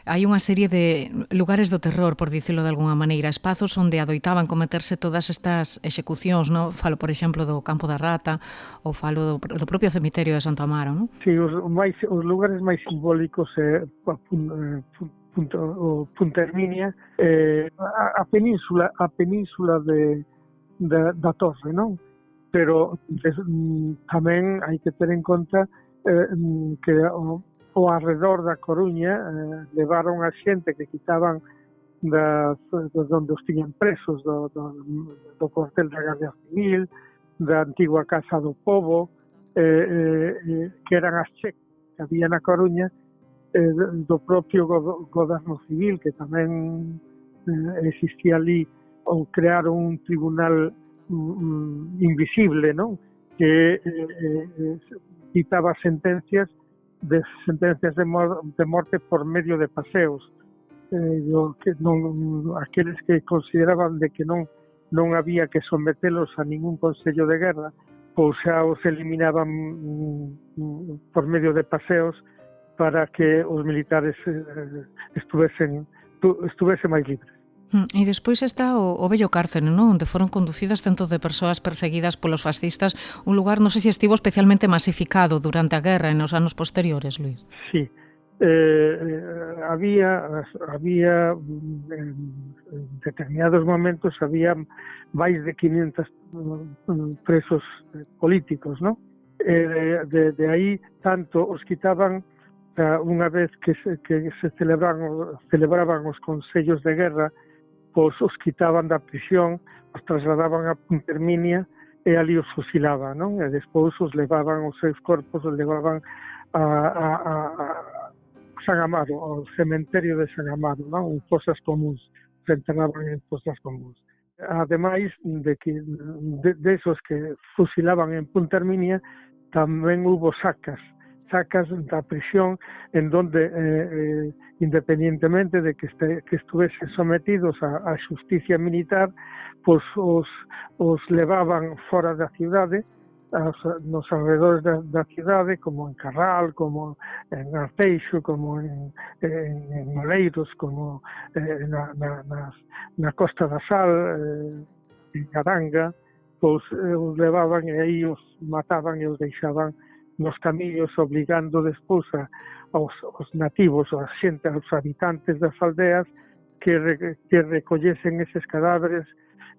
hai unha serie de lugares do terror, por dicilo de alguna maneira, espazos onde adoitaban cometerse todas estas execucións, non? Falo, por exemplo, do Campo da Rata ou falo do propio cemiterio de Santo Amaro, non? Sí, os lugares máis simbólicos Punta Herminia, a península da Torre, non? Pero tamén hai que ter en conta que o arredor da Coruña levaron a xente que quitaban onde os tiñan presos do cuartel da Garda Civil, da antigua Casa do Pobo, que eran as checas que había na Coruña, do propio goberno civil, que tamén existía ali, ou crearon un tribunal invisible, non? Que quitaba sentencias de morte por medio de paseos, aqueles que consideraban de que non había que sometelos a ningún consello de guerra, pois xa os eliminaban por medio de paseos para que os militares estuvesen máis libres. E despois está o vello cárcere, non? Onde foron conducidas centos de persoas perseguidas polos fascistas, un lugar, non sei se estivo especialmente masificado durante a guerra e nos anos posteriores, Luís. Sí, había en determinados momentos había máis de 500 presos políticos, non? De aí tanto os quitaban unha vez que se celebraban os consellos de guerra, pois os quitaban da prisión, os trasladaban a Punta Herminia e ali os fusilaban, non? E despois os levaban, os seus corpos os levaban a San Amaro, ao cementerio de San Amaro, non? En fosas comuns, se enterraban en fosas comuns. Ademais de que esos que fusilaban en Punta Herminia, tamén hubo sacas da prisión en donde independientemente de que estuvesen sometidos a xusticia militar, pois os levaban fora da cidade, nos alrededores da cidade, como en Carral, como en Arteixo, como en Oleiros, como na Costa da Sal, en Aranga, pois os levaban e aí os mataban e os deixaban nos camiños, obligando despois aos nativos, aos habitantes das aldeas, que recollesen eses cadáveres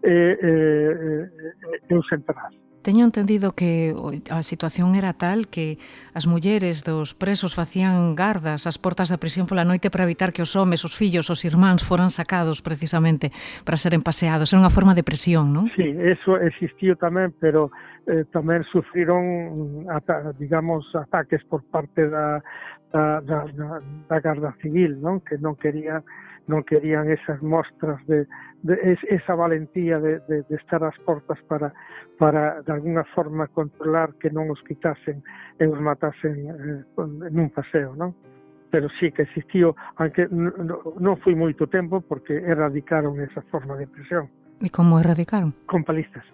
e os enterrasen. Teño entendido que a situación era tal que as mulleres dos presos facían gardas ás portas da prisión pola noite para evitar que os homes, os fillos, os irmáns foran sacados precisamente para seren paseados. Era unha forma de presión, non? Sí, eso existiu tamén, pero tamén sufriron, digamos, ataques por parte da Garda Civil, non? Que non querían esas mostras de esa valentía de estar ás portas para de alguna forma controlar que non os quitasen e os matasen en un paseo, non? Pero sí que existiu, aunque non foi moito tempo, porque erradicaron esa forma de presión. E como erradicaron? Con palizas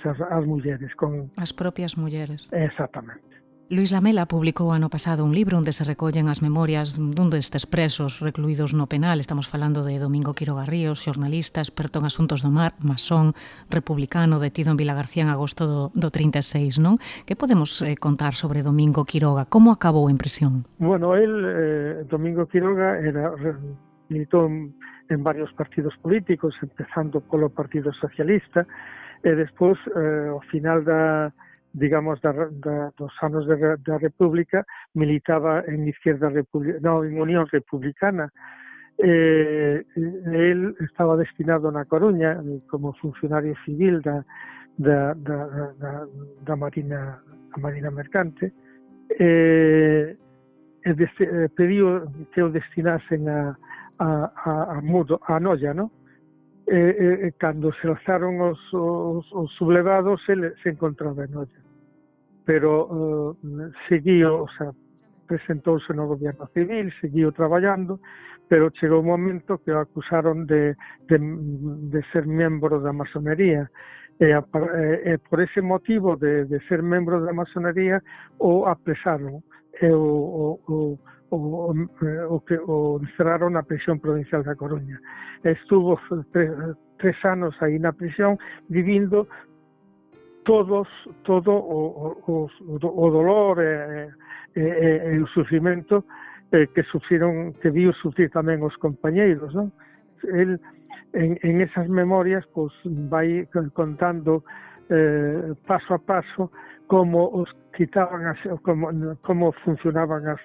ás mulleres. As propias mulleres. Exactamente. Luís Lamela publicou ano pasado un libro onde se recollen as memorias dun destes presos recluídos no penal. Estamos falando de Domingo Quiroga Ríos, xornalista, experto en asuntos do mar, masón, republicano, detido en Vilagarcía en agosto do 36, non? Que podemos contar sobre Domingo Quiroga? Como acabou en prisión? Bueno, Domingo Quiroga, militou en varios partidos políticos, empezando polo Partido Socialista, e despois, ao final dos anos da República, militaba en Unión Republicana. Él estaba destinado na Coruña como funcionario civil da Marina Mercante, pediu que o destinasen a Noia, non? Cando se alzaron os sublevados, ele se encontraba en Noia, pero seguiu, presentouse no goberno civil, seguiu traballando, pero chegou un momento que o acusaron de ser membro da masonería, e por ese motivo de ser membro da masonería o apresaron e o encerraron na prisión provincial da Coruña. Estuvo 3 anos aí na prisión vivindo todo o dolor e o sufrimento que viu sufrir tamén os compañeiros, non? El en esas memorias pues vai contando paso a paso como os quitaban como funcionaban as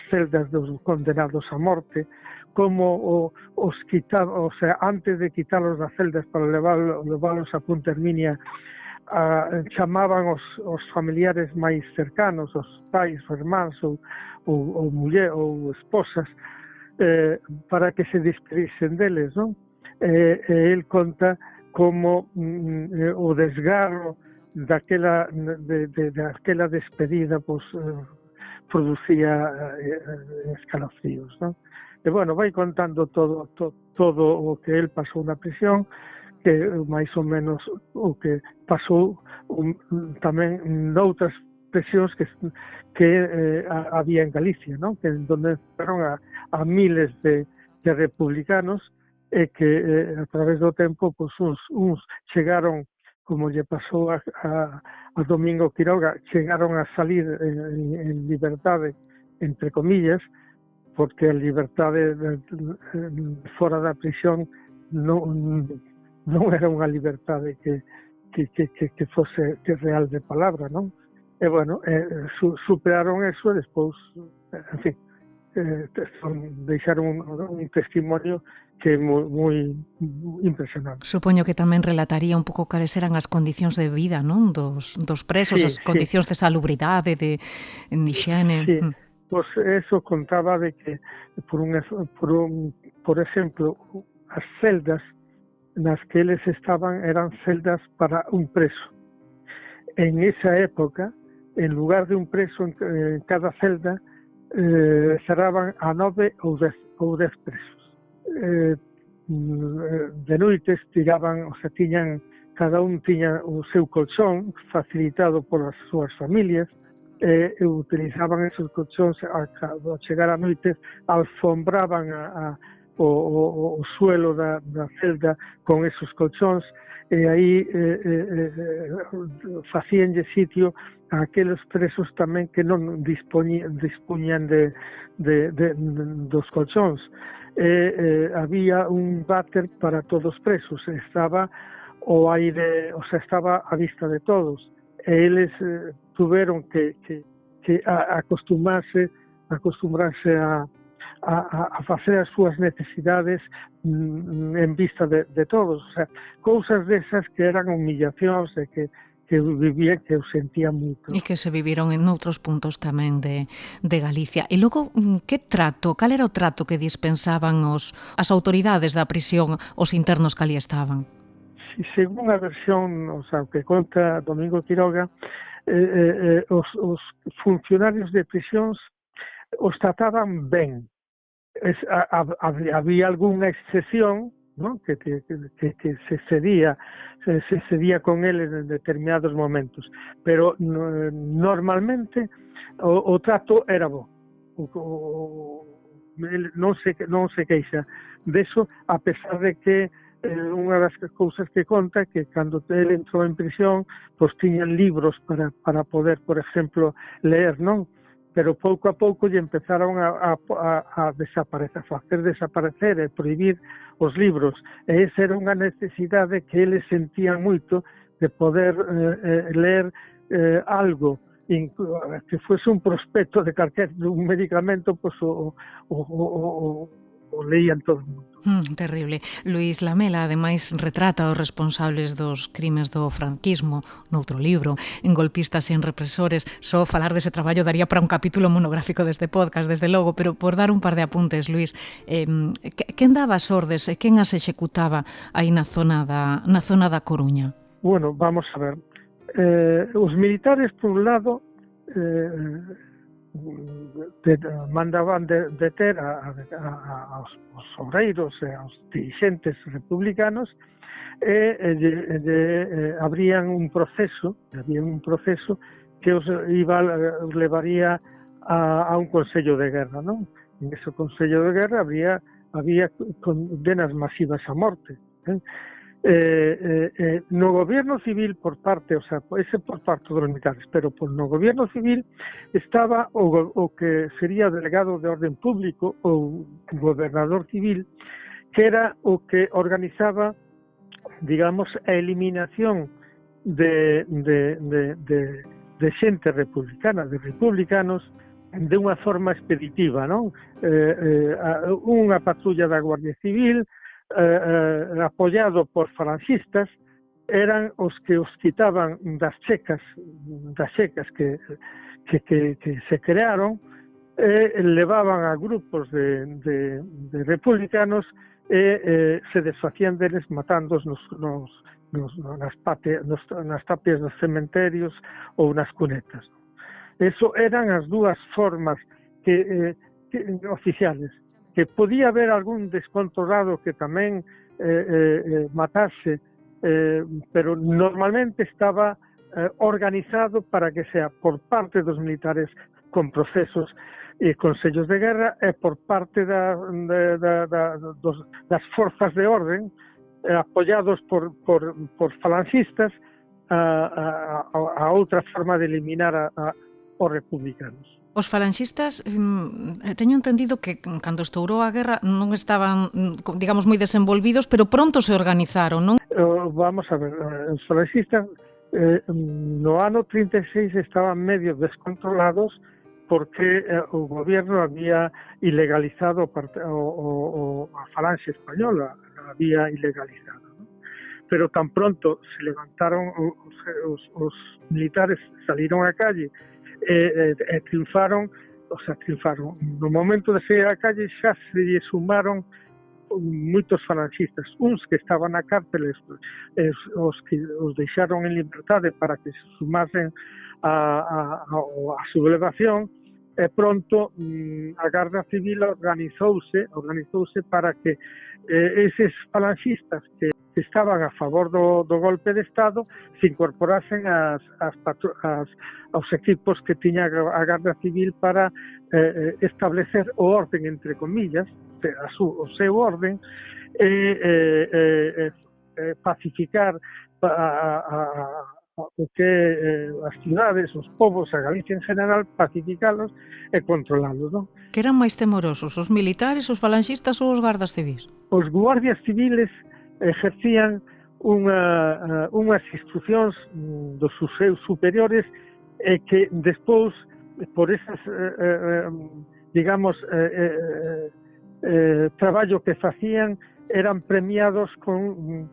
celdas dos condenados a morte, como os quitaban, o sea, antes de quitarlos das celdas para leválos a Punta Herminia, chamaban os familiares máis cercanos, os pais, os irmáns ou muller ou esposas, para que se despedisen deles, non? El conta como o desgarro daquela despedida pues, producía escalofríos, non? E bueno, vai contando todo o que el pasou na prisión, que máis ou menos o que pasou tamén noutras prisións que había en Galicia, non? Que donde fueron a miles de republicanos e que a través do tempo pues, uns chegaron, como lle pasou a Domingo Quiroga, chegaron a salir en liberdade, entre comillas, porque a liberdade fora da prisión non era unha liberdade que fose real de palabra, non? E bueno, superaron eso e despois, en fin, deixaron un testimonio que é moi impresionante. Supoño que tamén relataría un pouco cales eran as condicións de vida, non? Dos presos, as condicións de salubridade, de hixiene. Sí, pois eso contaba de que, por exemplo, as celdas nas que eles estaban eran celdas para un preso. En esa época, en lugar de un preso en cada celda, cerraban a 9 ou 10 presos. De noites tiraban, o sea, cada un tiña o seu colchón facilitado polas súas familias, e utilizaban esos colchóns ao chegar a noite, alfombraban o suelo da celda con esos colchóns, e aí facíanlle sitio a aqueles presos tamén que non dispuñan dos colchóns. Había un váter para todos os presos, estaba o aire, o sea, estaba a vista de todos, e eles tuveron que acostumbrarse a facer as súas necesidades en vista de todos, o sea, cousas desas que eran humillacións e que vivía, que eu sentía moito. E que se viviron en outros puntos tamén de Galicia. E logo, cal era o trato que dispensaban as autoridades da prisión os internos que ali estaban? Según a versión, o sea, que conta Domingo Quiroga, os funcionarios de prisións os trataban ben. Había algunha excepción, ¿no? que se cedía con él en determinados momentos, pero normalmente o trato era bo. Non se queixa deso, a pesar de que unha das cousas que conta que cando ele entrou en prisión pois tiñan libros para poder, por exemplo, leer, non? Pero pouco a pouco lle empezaron a desaparecer, a facer desaparecer e prohibir os libros, e esa era unha necesidade que eles sentían moito de poder ler algo que fose un prospecto de calquer un medicamento, pois o leían todo o mundo. Terrible. Luís Lamela, ademais, retrata os responsables dos crimes do franquismo noutro libro, En golpistas e en represores. Só falar dese traballo daría para un capítulo monográfico deste podcast, desde logo, pero por dar un par de apuntes, Luís, quen daba as ordes e quen as executaba aí na zona da Coruña? Bueno, vamos a ver. Os militares, por un lado, mandaban deter aos obreiros e aos dirigentes republicanos e había un proceso que os levaría a un consello de guerra, non? En ese consello de guerra había condenas masivas a morte. No gobierno civil por parte dos militares, pero no gobierno civil estaba o que sería delegado de orden público ou gobernador civil, que era o que organizaba, digamos, a eliminación de xente republicana, de republicanos, de unha forma expeditiva, non? Unha patrulla da Guardia Civil, apoiado por falangistas, eran os que os quitaban das checas que se crearon, levaban a grupos de republicanos e se desfacían deles matándoos nas tapias dos cementerios ou nas cunetas. Eso eran as dúas formas oficiales. Que podía haber algún descontrolado que tamén matase, pero normalmente estaba organizado para que sea por parte dos militares con procesos e consellos de guerra e por parte das forzas de orden apoiados por falangistas a outra forma de eliminar os republicanos. Os falanxistas, teño entendido que cando estourou a guerra non estaban, digamos, moi desenvolvidos, pero pronto se organizaron, non? Vamos a ver, os falanxistas no ano 36 estaban medio descontrolados porque o goberno había ilegalizado a falanxe española, había ilegalizado, ¿no? Pero tan pronto se levantaron os militares, saliron á calle triunfaron. No momento de sair á calle xa se lle sumaron moitos falangistas, uns que estaban na cárcel, os que os deixaron en liberdade para que se sumasen a sublevación, e pronto a Garda Civil organizouse para que eses falangistas que estaban a favor do golpe de Estado se incorporasen aos equipos que tiña a Garda Civil para establecer o orden, entre comillas, o seu orden, pacificar o que as cidades, os povos, a Galicia en general, pacificalos e controlalos, non? Que eran máis temorosos, os militares, os falanxistas ou os gardas civis? Os guardias civiles exercían unhas instruccións dos seus superiores e que despois, por esas, digamos, traballo que facían, eran premiados con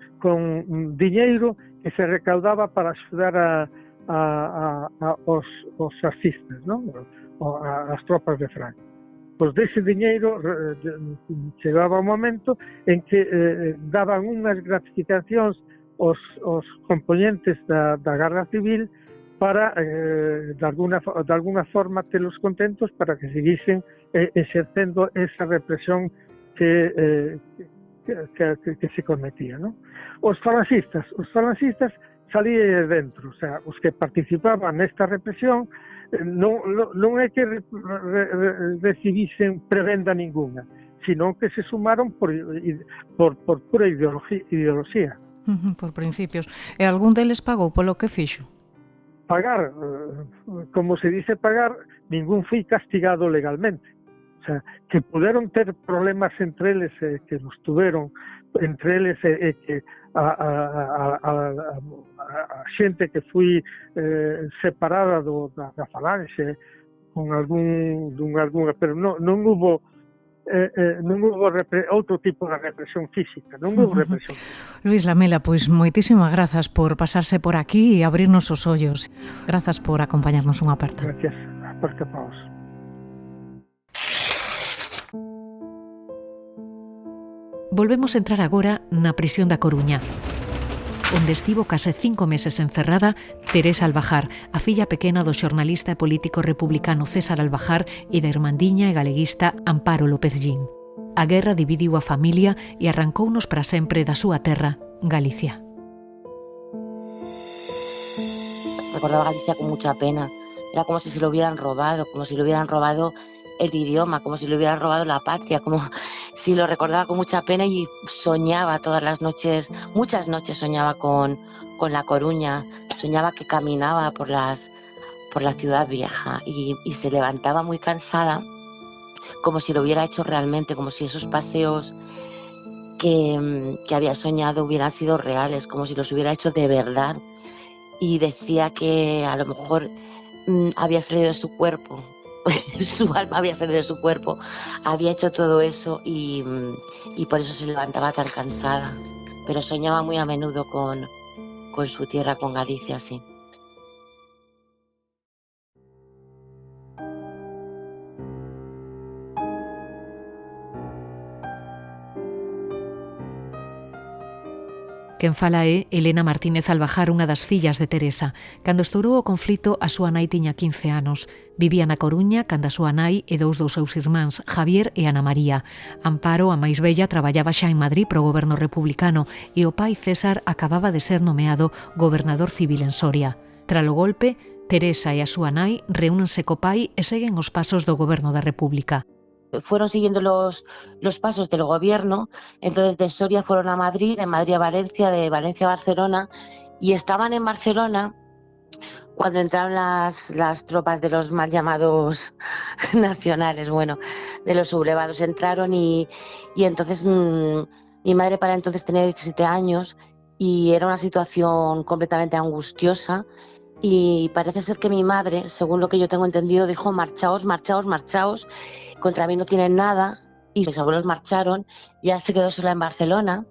diñeiro que se recaudaba para axudar aos fascistas, non? As tropas de Franco. Pois dese diñeiro chegaba un momento en que daban unhas gratificacións aos componentes da Garda Civil para, de alguna forma, telos contentos para que seguisen exercendo esa represión que se cometía, non? Os falangistas salían dentro, o sea, os que participaban nesta represión non é que recibisen prebenda ninguna, sino que se sumaron por pura ideoloxía. Por principios. E algún deles pagou polo que fixo? Pagar, como se dice pagar, ningún foi castigado legalmente. O sea, que puderon ter problemas entre eles, que nos tuveron entre eles, que a xente que foi separada da falanxe con algunha, pero non hubo outro tipo de represión física, non hubo represión física. Luís Lamela, pois moitísimas grazas por pasarse por aquí e abrirnos os ollos. Grazas por acompañarnos unha aperta. Gracias, aperta para vos. Volvemos a entrar agora na prisión da Coruña. onde estivo case 5 meses encerrada Teresa Albajar, a filla pequena do xornalista e político republicano César Albajar e da irmandiña e galeguista Amparo López Gin. A guerra dividiu a familia e arrancounos para sempre da súa terra, Galicia. Recordaba Galicia con mucha pena. Era como si se lo hubieran robado, como si le hubieran robado el idioma, como si le hubieran robado la patria, como si lo recordaba con mucha pena y soñaba todas las noches, muchas noches soñaba con La Coruña, soñaba que caminaba por la ciudad vieja y se levantaba muy cansada, como si lo hubiera hecho realmente, como si esos paseos que había soñado hubieran sido reales, como si los hubiera hecho de verdad. Y decía que a lo mejor había salido de su cuerpo, su alma había salido de su cuerpo, había hecho todo eso y por eso se levantaba tan cansada. Pero soñaba muy a menudo con su tierra, con Galicia, sí. Quen fala é Elena Martínez Albajar, unha das fillas de Teresa. Cando estourou o conflito, a súa nai tiña 15 anos. Vivía na Coruña cando a súa nai e dous dos seus irmáns, Javier e Ana María. Amparo, a máis bella, traballaba xa en Madrid pro goberno republicano e o pai César acababa de ser nomeado gobernador civil en Soria. Tralo golpe, Teresa e a súa nai reúnense co pai e seguen os pasos do goberno da República. Fueron siguiendo los pasos del gobierno, entonces de Soria fueron a Madrid, de Madrid a Valencia, de Valencia a Barcelona, y estaban en Barcelona cuando entraron las tropas de los mal llamados nacionales, bueno, de los sublevados. Entraron y entonces mi madre para entonces tenía 17 años y era una situación completamente angustiosa. Y parece ser que mi madre, según lo que yo tengo entendido, dijo: marchaos, marchaos, marchaos, contra mí no tienen nada. Y mis abuelos marcharon, ya se quedó sola en Barcelona.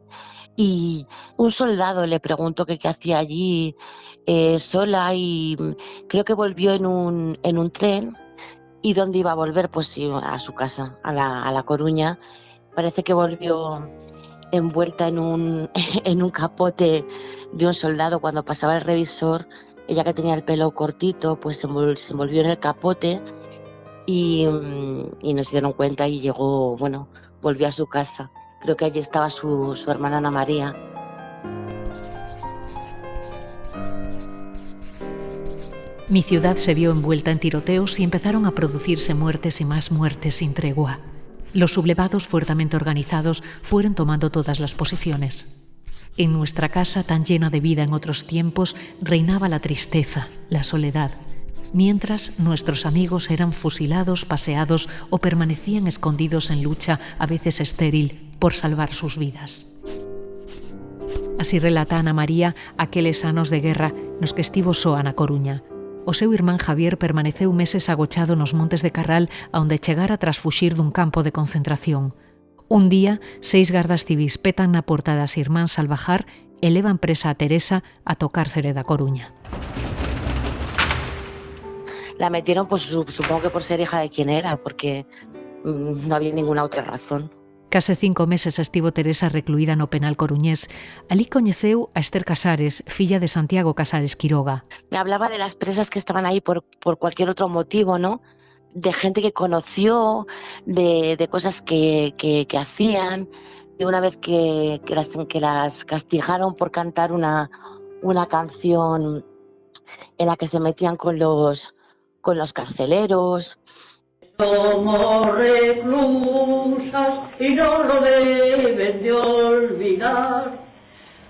Y un soldado le preguntó qué hacía allí sola, y creo que volvió en un tren. ¿Y dónde iba a volver? Pues sí, a su casa, a La Coruña. Parece que volvió envuelta en un capote de un soldado cuando pasaba el revisor. Ella, que tenía el pelo cortito, pues se envolvió en el capote y nos dieron cuenta y llegó, bueno, volvió a su casa. Creo que allí estaba su hermana Ana María. Mi ciudad se vio envuelta en tiroteos y empezaron a producirse muertes y más muertes sin tregua. Los sublevados fuertemente organizados fueron tomando todas las posiciones. En nuestra casa, tan llena de vida en otros tiempos, reinaba la tristeza, la soledad, mientras nuestros amigos eran fusilados, paseados o permanecían escondidos en lucha, a veces estéril, por salvar sus vidas. Así relata Ana María aqueles anos de guerra nos que estivo soa na Coruña. O seu irmán Javier permaneceu meses agochado nos montes de Carral, aonde chegara tras fuxir dun campo de concentración. Un día, 6 gardas civís petan na porta das irmáns Albajar e levan presa a Teresa ata o cárcere da Coruña. La metieron, pues supongo que por ser hija de quien era, porque no había ninguna otra razón. Case 5 meses estivo Teresa recluída no penal coruñés. Alí coñeceu a Esther Casares, filla de Santiago Casares Quiroga. Me hablaba de las presas que estaban ahí por cualquier otro motivo, ¿no? De gente que conoció, de cosas que hacían. Y una vez que las castigaron por cantar una canción en la que se metían con los carceleros. Somos reclusas y no lo deben de olvidar.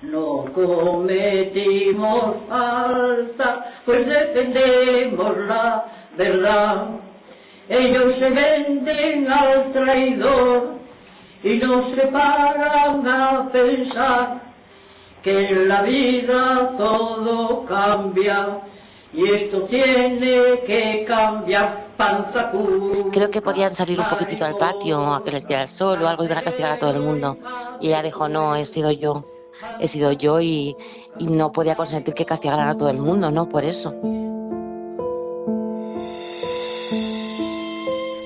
No cometimos falta, pues defendemos la verdad. Ellos se venden al traidor y no se paran a pensar que en la vida todo cambia y esto tiene que cambiar. Creo que podían salir un poquitito al patio a que les diera el sol o algo, iban a castigar a todo el mundo. Y ella dijo: no, he sido yo y no podía consentir que castigaran a todo el mundo, ¿no? Por eso.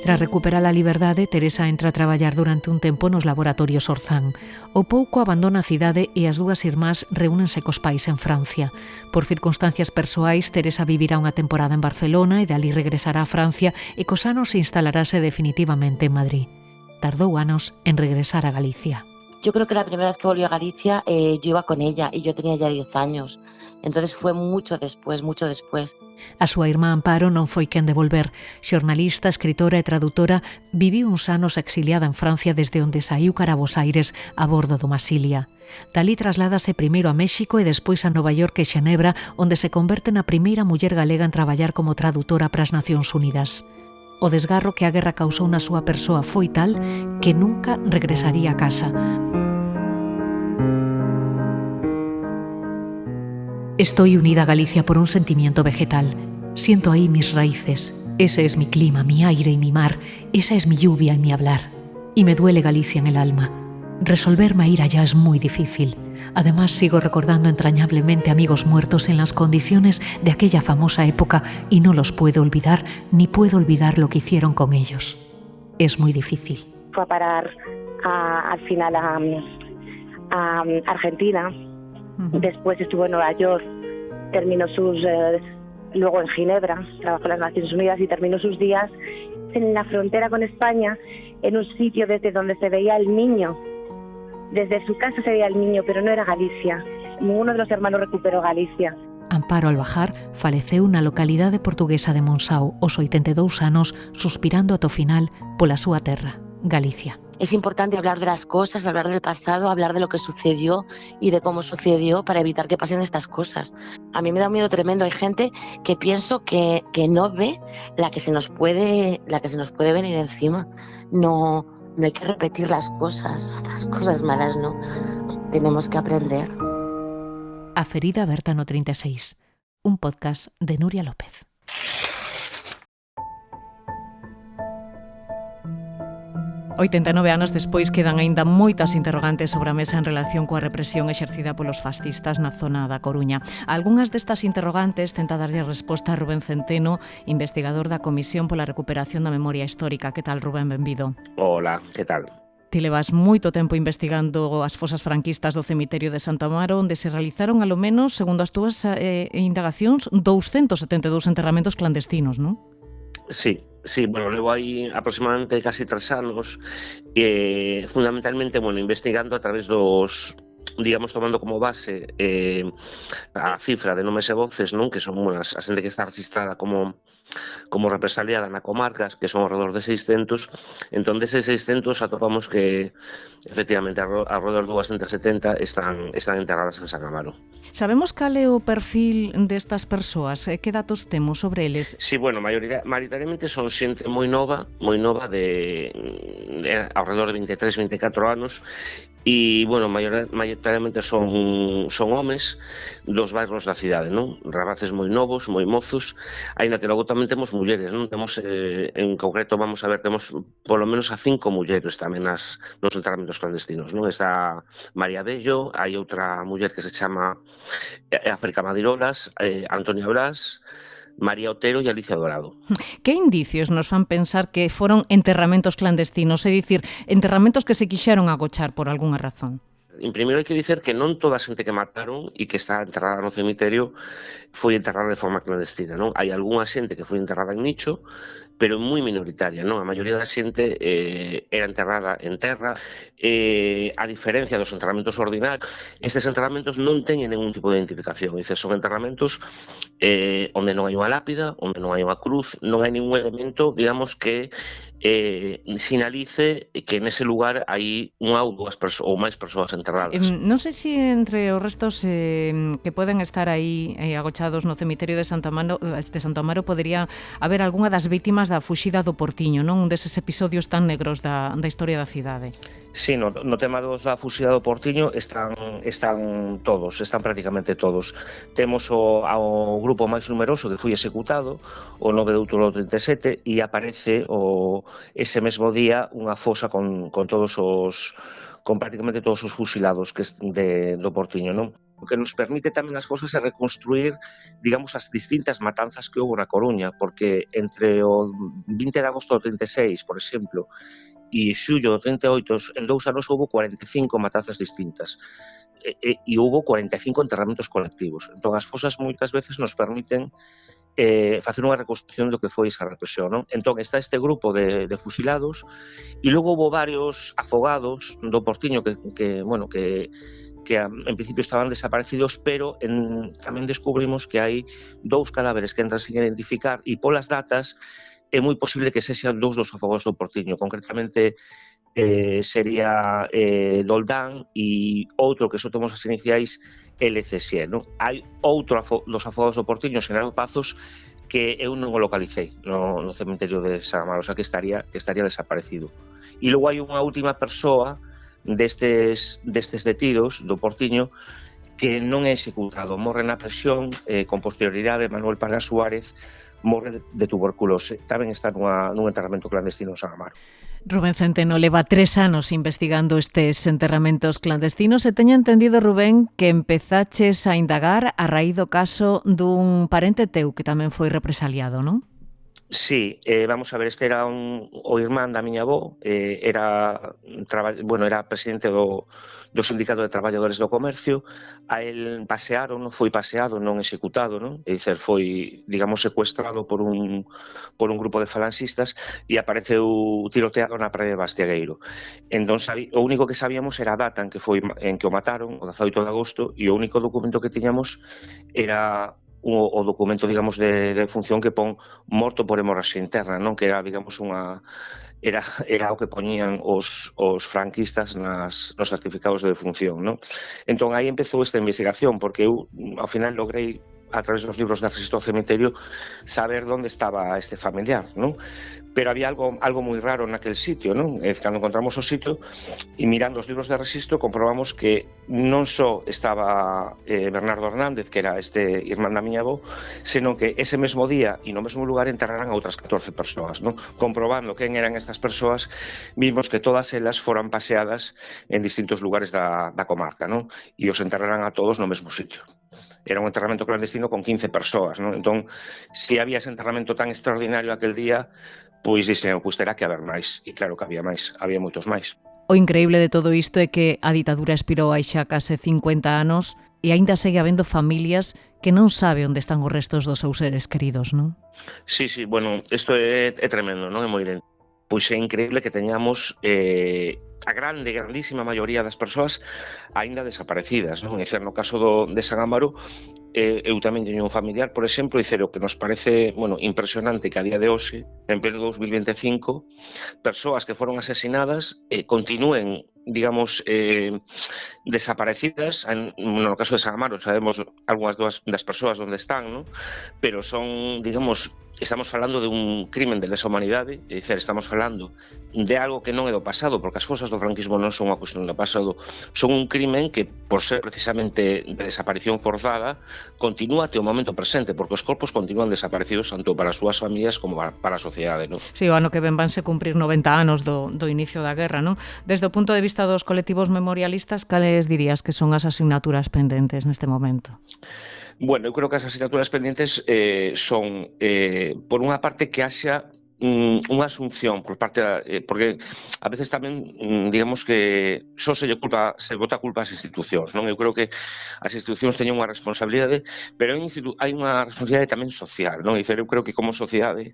Tras recuperar a liberdade, Teresa entra a traballar durante un tempo nos laboratorios Orzán. O pouco abandona a cidade e as dúas irmás reúnense cos pais en Francia. Por circunstancias persoais, Teresa vivirá unha temporada en Barcelona e dali regresará a Francia e cos anos instalarase definitivamente en Madrid. Tardou anos en regresar a Galicia. Yo creo que la primera vez que volví a Galicia yo iba con ella y yo tenía ya 10 años. Entonces fue mucho después, mucho después. A súa irmá Amparo non foi quen de volver. Xornalista, escritora e tradutora, viviu uns anos exiliada en Francia desde onde saiu cara a Bos Aires a bordo do Masilia. Dalí trasládase primeiro a México e despois a Nova York e Xenebra, onde se converte na primeira muller galega en traballar como tradutora para as Nacións Unidas. O desgarro que a guerra causou na súa persoa foi tal que nunca regresaría a casa. Estoy unida a Galicia por un sentimiento vegetal. Siento ahí mis raíces. Ese es mi clima, mi aire y mi mar. Esa es mi lluvia y mi hablar. Y me duele Galicia en el alma. Resolverme a ir allá es muy difícil. Además, sigo recordando entrañablemente amigos muertos en las condiciones de aquella famosa época y no los puedo olvidar, ni puedo olvidar lo que hicieron con ellos. Es muy difícil. Fue a parar al final a Argentina. Después estuvo en Nueva York, terminó luego en Ginebra, trabajó en las Naciones Unidas y terminó sus días en la frontera con España, en un sitio desde donde se veía el niño. Desde su casa se veía el niño, pero no era Galicia. Ninguno de los hermanos recuperó Galicia. Amparo, al bajar, faleceu na localidade portuguesa de Monsáu, aos 82 anos, suspirando ata o final pola súa terra, Galicia. Es importante hablar de las cosas, hablar del pasado, hablar de lo que sucedió y de cómo sucedió para evitar que pasen estas cosas. A mí me da un miedo tremendo. Hay gente que pienso que no ve la que se nos puede venir encima. No hay que repetir las cosas malas, no. Tenemos que aprender. A ferida aberta no 36, un podcast de Nuria López. ...89 anos despois quedan aínda moitas interrogantes sobre a mesa en relación coa represión exercida polos fascistas na zona da Coruña. Algunhas destas interrogantes tenta darlle resposta a Rubén Centeno, investigador da Comisión pola Recuperación da Memoria Histórica. Que tal, Rubén? Benvido. Hola, que tal? Ti levas moito tempo investigando as fosas franquistas do cemiterio de Santa Amaro, onde se realizaron, alo menos, segundo as túas indagacións, 272 enterramentos clandestinos, non? Sí, bueno, levo aí aproximadamente casi 3 anos, fundamentalmente, investigando a través dos, digamos, tomando como base a cifra de nomes e voces, non, que son a xente que está registrada como represaliada na comarca, que son alrededor de 600. Entón, deses 600 atopamos que efectivamente alrededor de 270 están enterradas en San Amaro. Sabemos cal é o perfil destas persoas? Que datos temos sobre eles? Sí, bueno, maioritariamente son xente moi nova de alrededor de 23, 24 anos, e, bueno, maioritariamente son homes dos bairros da cidade, non? Rapaces moi novos, moi mozos, aínda que logo tamén temos mulleres, non? Temos, en concreto, vamos a ver, temos polo menos a 5 mulleres tamén nos enterramentos clandestinos, non? Está María Bello, hai outra muller que se chama África Madirolas, Antonia Blas, María Otero e Alicia Dorado. Que indicios nos fan pensar que foron enterramentos clandestinos? É dicir, enterramentos que se quixeron agochar por algunha razón? En primeiro hai que dicer que non toda a xente que mataron e que está enterrada no cemiterio foi enterrada de forma clandestina, non? Hai algunha xente que foi enterrada en nicho, pero moi minoritaria, non? A maioría da xente era enterrada en terra, a diferencia dos enterramentos ordinarios. Estes enterramentos non teñen ningún tipo de identificación, son enterramentos onde non hai unha lápida, onde non hai unha cruz, non hai ningún elemento, digamos, que sinalice que nese lugar hai unha ou dúas ou máis persoas enterradas. Non sei se entre os restos que poden estar aí agochados no cemiterio de Santa Amaro podería haber algunha das vítimas da fuxida do Portiño, non? Un deses episodios tan negros da historia da cidade. Sí, no tema da fuxida do Portiño están todos, están prácticamente todos. Temos ao grupo máis numeroso que foi executado o 9 de outubro do 37 e aparece ese mesmo día unha fosa con prácticamente todos os fusilados do Portiño, non? o que nos permite tamén as cousas é reconstruir, digamos, as distintas matanzas que houve na Coruña, porque entre o 20 de agosto do 36, por exemplo, e xullo do 38, en 2 anos houve 45 matanzas distintas. E houve 45 enterramentos colectivos. Entón, as fosas moitas veces nos permiten facer unha reconstrucción do que foi esa represión, non? Entón, está este grupo de fusilados e logo houve varios afogados do Portiño que en principio estaban desaparecidos, pero tamén descubrimos que hai 2 cadáveres que entran sin identificar e polas datas é moi posible que sexan 2 dos afogados do Portiño, concretamente sería Doldán e outro que só temos as iniciais LCC, non? Hai outro dos afogados do Portiño, Xeneral Pazos, que eu non o localicei no cemiterio de San Amaro, o sea que estaría desaparecido. E logo hai unha última persoa destes detidos do Portiño que non é executado, morre na prisión con posterioridade. Manuel Parra Suárez morre de tuberculose, tamén está nun enterramento clandestino en San Amaro. Rubén Centeno leva 3 anos investigando estes enterramentos clandestinos e teño entendido, Rubén, que empezaches a indagar a raíz do caso dun parente teu que tamén foi represaliado, non? Sí, vamos a ver, este era o irmán da miña avó, era presidente do Sindicato de Traballadores do Comercio. A el foi paseado, non executado, non? É dicer, foi, digamos, secuestrado por un grupo de falanxistas e apareceu tiroteado na praia de Bastiagueiro. Entón, o único que sabíamos era a data en que o mataron, o 18 de agosto, e o único documento que tiñamos era o documento, digamos, de función que pon morto por hemorraxia interna, non? Que era, digamos, era o que poñían os franquistas nos certificados de defunción, non? Entón, aí empezou esta investigación, porque eu, ao final, logrei, a través dos libros de Registro do Cemiterio, saber onde estaba este familiar, non? Pero había algo moi raro naquel sitio, non? Cando encontramos o sitio e mirando os libros de registro comprobamos que non só estaba Bernardo Hernández, que era este irmán da miña avó, senón que ese mesmo día e no mesmo lugar enterraran a outras 14 persoas, non? Comprobando quen eran estas persoas, vimos que todas elas foran paseadas en distintos lugares da comarca, non? E os enterraran a todos no mesmo sitio. Era un enterramento clandestino con 15 persoas, non? Entón, se había ese enterramento tan extraordinario aquel día, pois dixen, terá que haber máis. E claro que había máis, había moitos máis. O increíble de todo isto é que a ditadura expirou hai xa case 50 anos e aínda segue habendo familias que non sabe onde están os restos dos seus seres queridos, non? Sí, bueno, isto é tremendo, non? É moi lento. Pois é increíble que teñamos a grandísima maioría das persoas aínda desaparecidas, non? É dicir, no caso de San Amaro, eu tamén teño un familiar, por exemplo, e o que nos parece, impresionante que a día de hoxe, en pleno 2025, persoas que foron asesinadas continúen, digamos, desaparecidas. No caso de San Amaro sabemos algunhas das persoas onde están, non? Pero son, digamos, estamos falando de un crimen de lesa humanidade, é dicir, estamos falando de algo que non é do pasado, porque as fosas do franquismo non son unha cuestión do pasado, son un crimen que, por ser precisamente de desaparición forzada, continúa até o momento presente, porque os corpos continúan desaparecidos tanto para as súas familias como para a sociedade, non? Si, o ano que ven vanse cumprir 90 anos do inicio da guerra, non? Desde o punto de vista dos colectivos memorialistas, cales dirías que son as asignaturas pendentes neste momento? Bueno, eu creo que as asignaturas pendentes son, por unha parte, que haxa unha asunción por parte porque a veces tamén, digamos que só se bota culpa ás institucións, non? Eu creo que as institucións teñen unha responsabilidade, pero hai unha responsabilidade tamén social, non? Eu creo que como sociedade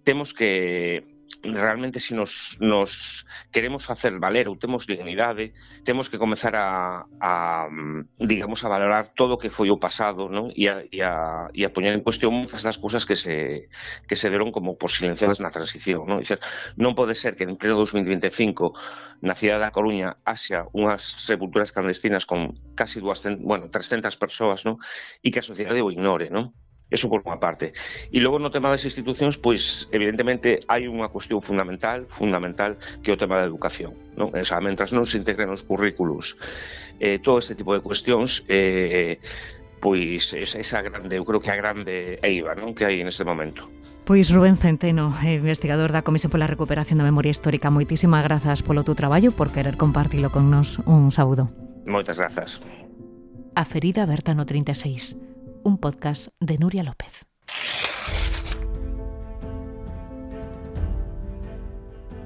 temos que realmente, se nos queremos facer valer ou temos dignidade, temos que comezar digamos, a valorar todo o que foi o pasado, non? E a poñer en cuestión moitas das cousas que se deron como por silenciadas na transición, non? Dicer, non pode ser que en pleno 2025 na cidade da Coruña haxa unhas sepulturas clandestinas con casi 300 persoas, non? E que a sociedade o ignore, non? Eso por unha parte. E logo no tema das institucións, pois evidentemente hai unha cuestión fundamental que é o tema da educación, non? O sea, mentras non se integren os currículos todo este tipo de cuestións, pois esa grande, eu creo que a grande eiva, non? Que hai neste momento. Pois Rubén Centeno, investigador da Comisión pola Recuperación da Memoria Histórica, moitísimas grazas polo teu traballo, por querer compartilo con nos. Un saúdo. Moitas grazas. A ferida aberta no 36, un podcast de Nuria López.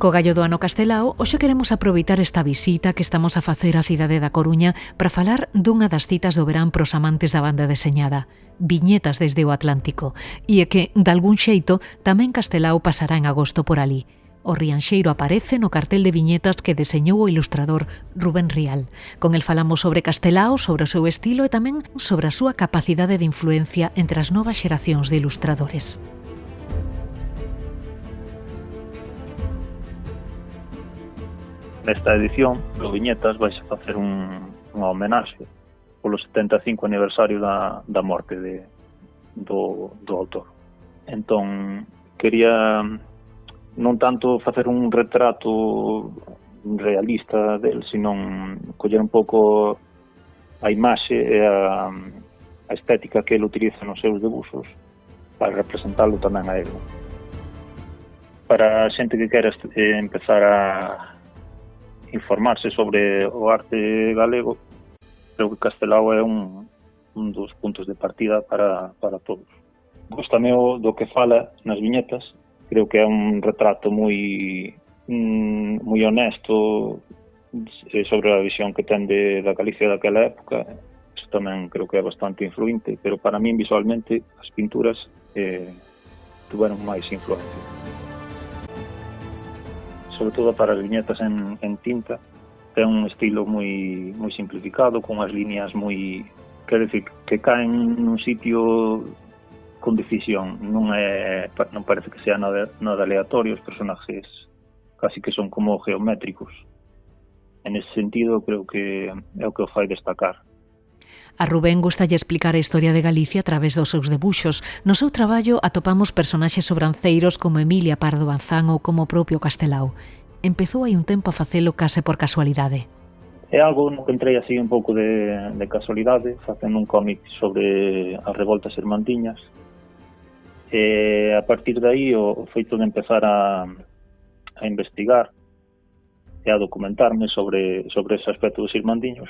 Co gallo do ano Castelao, hoxe queremos aproveitar esta visita que estamos a facer á cidade da Coruña para falar dunha das citas do verán pros amantes da banda deseñada, Viñetas desde o Atlántico, e é que, de algún xeito, tamén Castelao pasará en agosto por ali. O Rianxeiro aparece no cartel de viñetas que deseñou o ilustrador Rubén Rial. Con el falamos sobre Castelao, sobre o seu estilo e tamén sobre a súa capacidade de influencia entre as novas xeracións de ilustradores. Nesta edición do Viñetas vais a facer unha homenaxe polo 75 aniversario da morte do autor. Entón, quería non tanto facer un retrato realista del, senón coller un pouco a imaxe e a estética que ele utiliza nos seus debuxos para representalo tamén a ele. Para a xente que quera empezar a informarse sobre o arte galego, creo que Castelao é un dos puntos de partida para todos. Góstame do que fala nas viñetas. Creo que é un retrato moi honesto sobre a visión que ten da Galicia daquela época. Eso tamén creo que é bastante influente, pero para min visualmente as pinturas tuveron máis influencia. Sobre todo para as viñetas en tinta, ten un estilo moi simplificado, con as líneas moi, quer decir, que caen nun sitio con decisión, non parece que sea nada aleatorio, os personajes casi que son como geométricos. En ese sentido, creo que é o que o fai destacar. A Rubén gustalle explicar a historia de Galicia a través dos seus debuxos. No seu traballo atopamos personaxes sobranceiros como Emilia Pardo Bazán ou como o propio Castelao. Empezou hai un tempo a facelo case por casualidade. É algo no que entrei así un pouco de casualidade, facendo un cómic sobre as revoltas irmandiñas. E a partir de aí o feito de empezar a investigar e a documentarme sobre ese aspecto dos irmandiños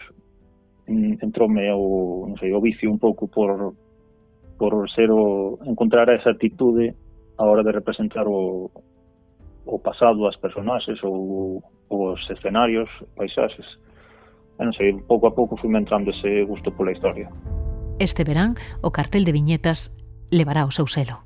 entroume o vicio un pouco por encontrar esa actitude a hora de representar o pasado das personaxes ou os escenarios, paisaxes. Non sei, pouco a pouco fui entrando ese gusto pola historia. Este verán, o cartel de viñetas levará o seu selo.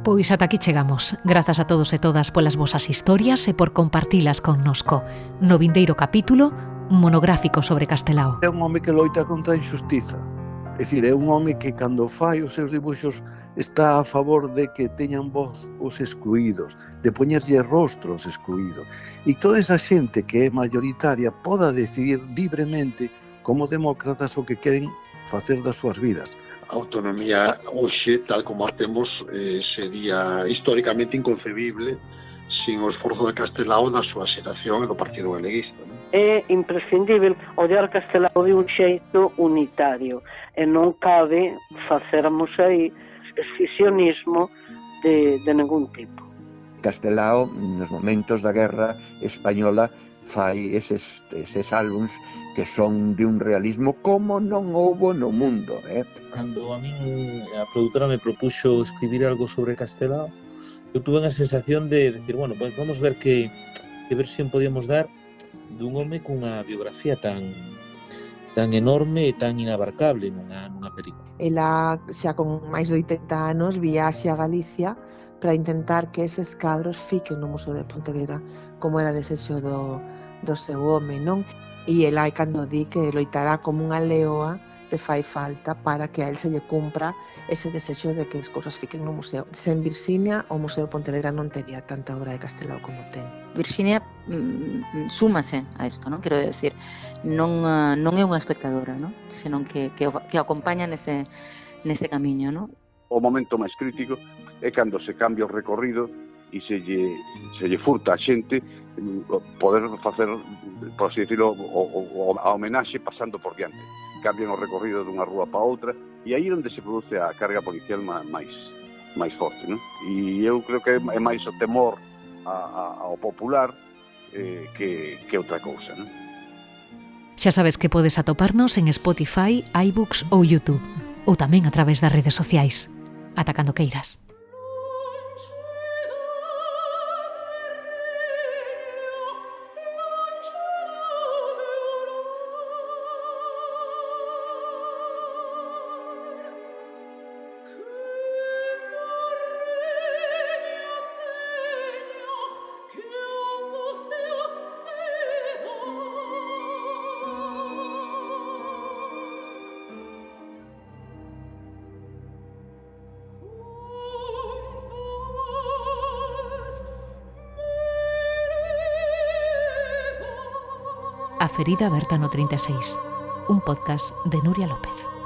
Pois ata aquí chegamos. Grazas a todos e todas polas vosas historias e por compartilas connosco. No vindeiro capítulo, monográfico sobre Castelao. É un home que loita contra a injustiza. É dicir, é un home que cando fai os seus dibuixos está a favor de que teñan voz os excluídos, de poñerlle rostro aos excluídos. E toda esa xente que é mayoritaria poda decidir libremente como demócratas o que queren facer das súas vidas. A autonomía hoxe, tal como a temos, sería históricamente inconcebible sin o esforzo de Castelao da súa xeración e do Partido Galeguista. É imprescindible ollar Castelao de un xeito unitario e non cabe facermos aí escisionismo de ningún tipo. Castelao, nos momentos da guerra española, fai eses álbums que son de un realismo como non houbo no mundo. Cando a min a produtora me propuxo escribir algo sobre Castelao, eu tuve unha sensación de decir, bueno, pues vamos ver que versión podíamos dar dun home cunha biografía tan enorme e tan inabarcable nunha película. Ela, xa con máis de 80 anos, viaxe a Galicia para intentar que eses cadros fiquen no Museo de Pontevedra, como era desexo do seu home, non? E ela é cando di que loitará como unha leoa se fai falta para que a él se lle cumpra ese desexo de que as cousas fiquen no museo. Sen Virxinia, o Museo de Pontevedra non tería tanta obra de Castelao como ten. Virxinia súmase a isto, non? Quero decir, non é unha espectadora, non? Senón que acompaña neste camiño, non? O momento máis crítico é cando se cambia o recorrido e se lle furta a xente poder facer, por así decirlo, a homenaxe pasando por diante. cambian o recorrido dunha rúa para outra, e aí onde se produce a carga policial máis forte, non? E eu creo que é máis o temor ao popular que outra cousa, non? Xa sabes que podes atoparnos en Spotify, iBooks ou YouTube, ou tamén a través das redes sociais. Ata cando queiras. A ferida aberta no 36, un podcast de Nuria López.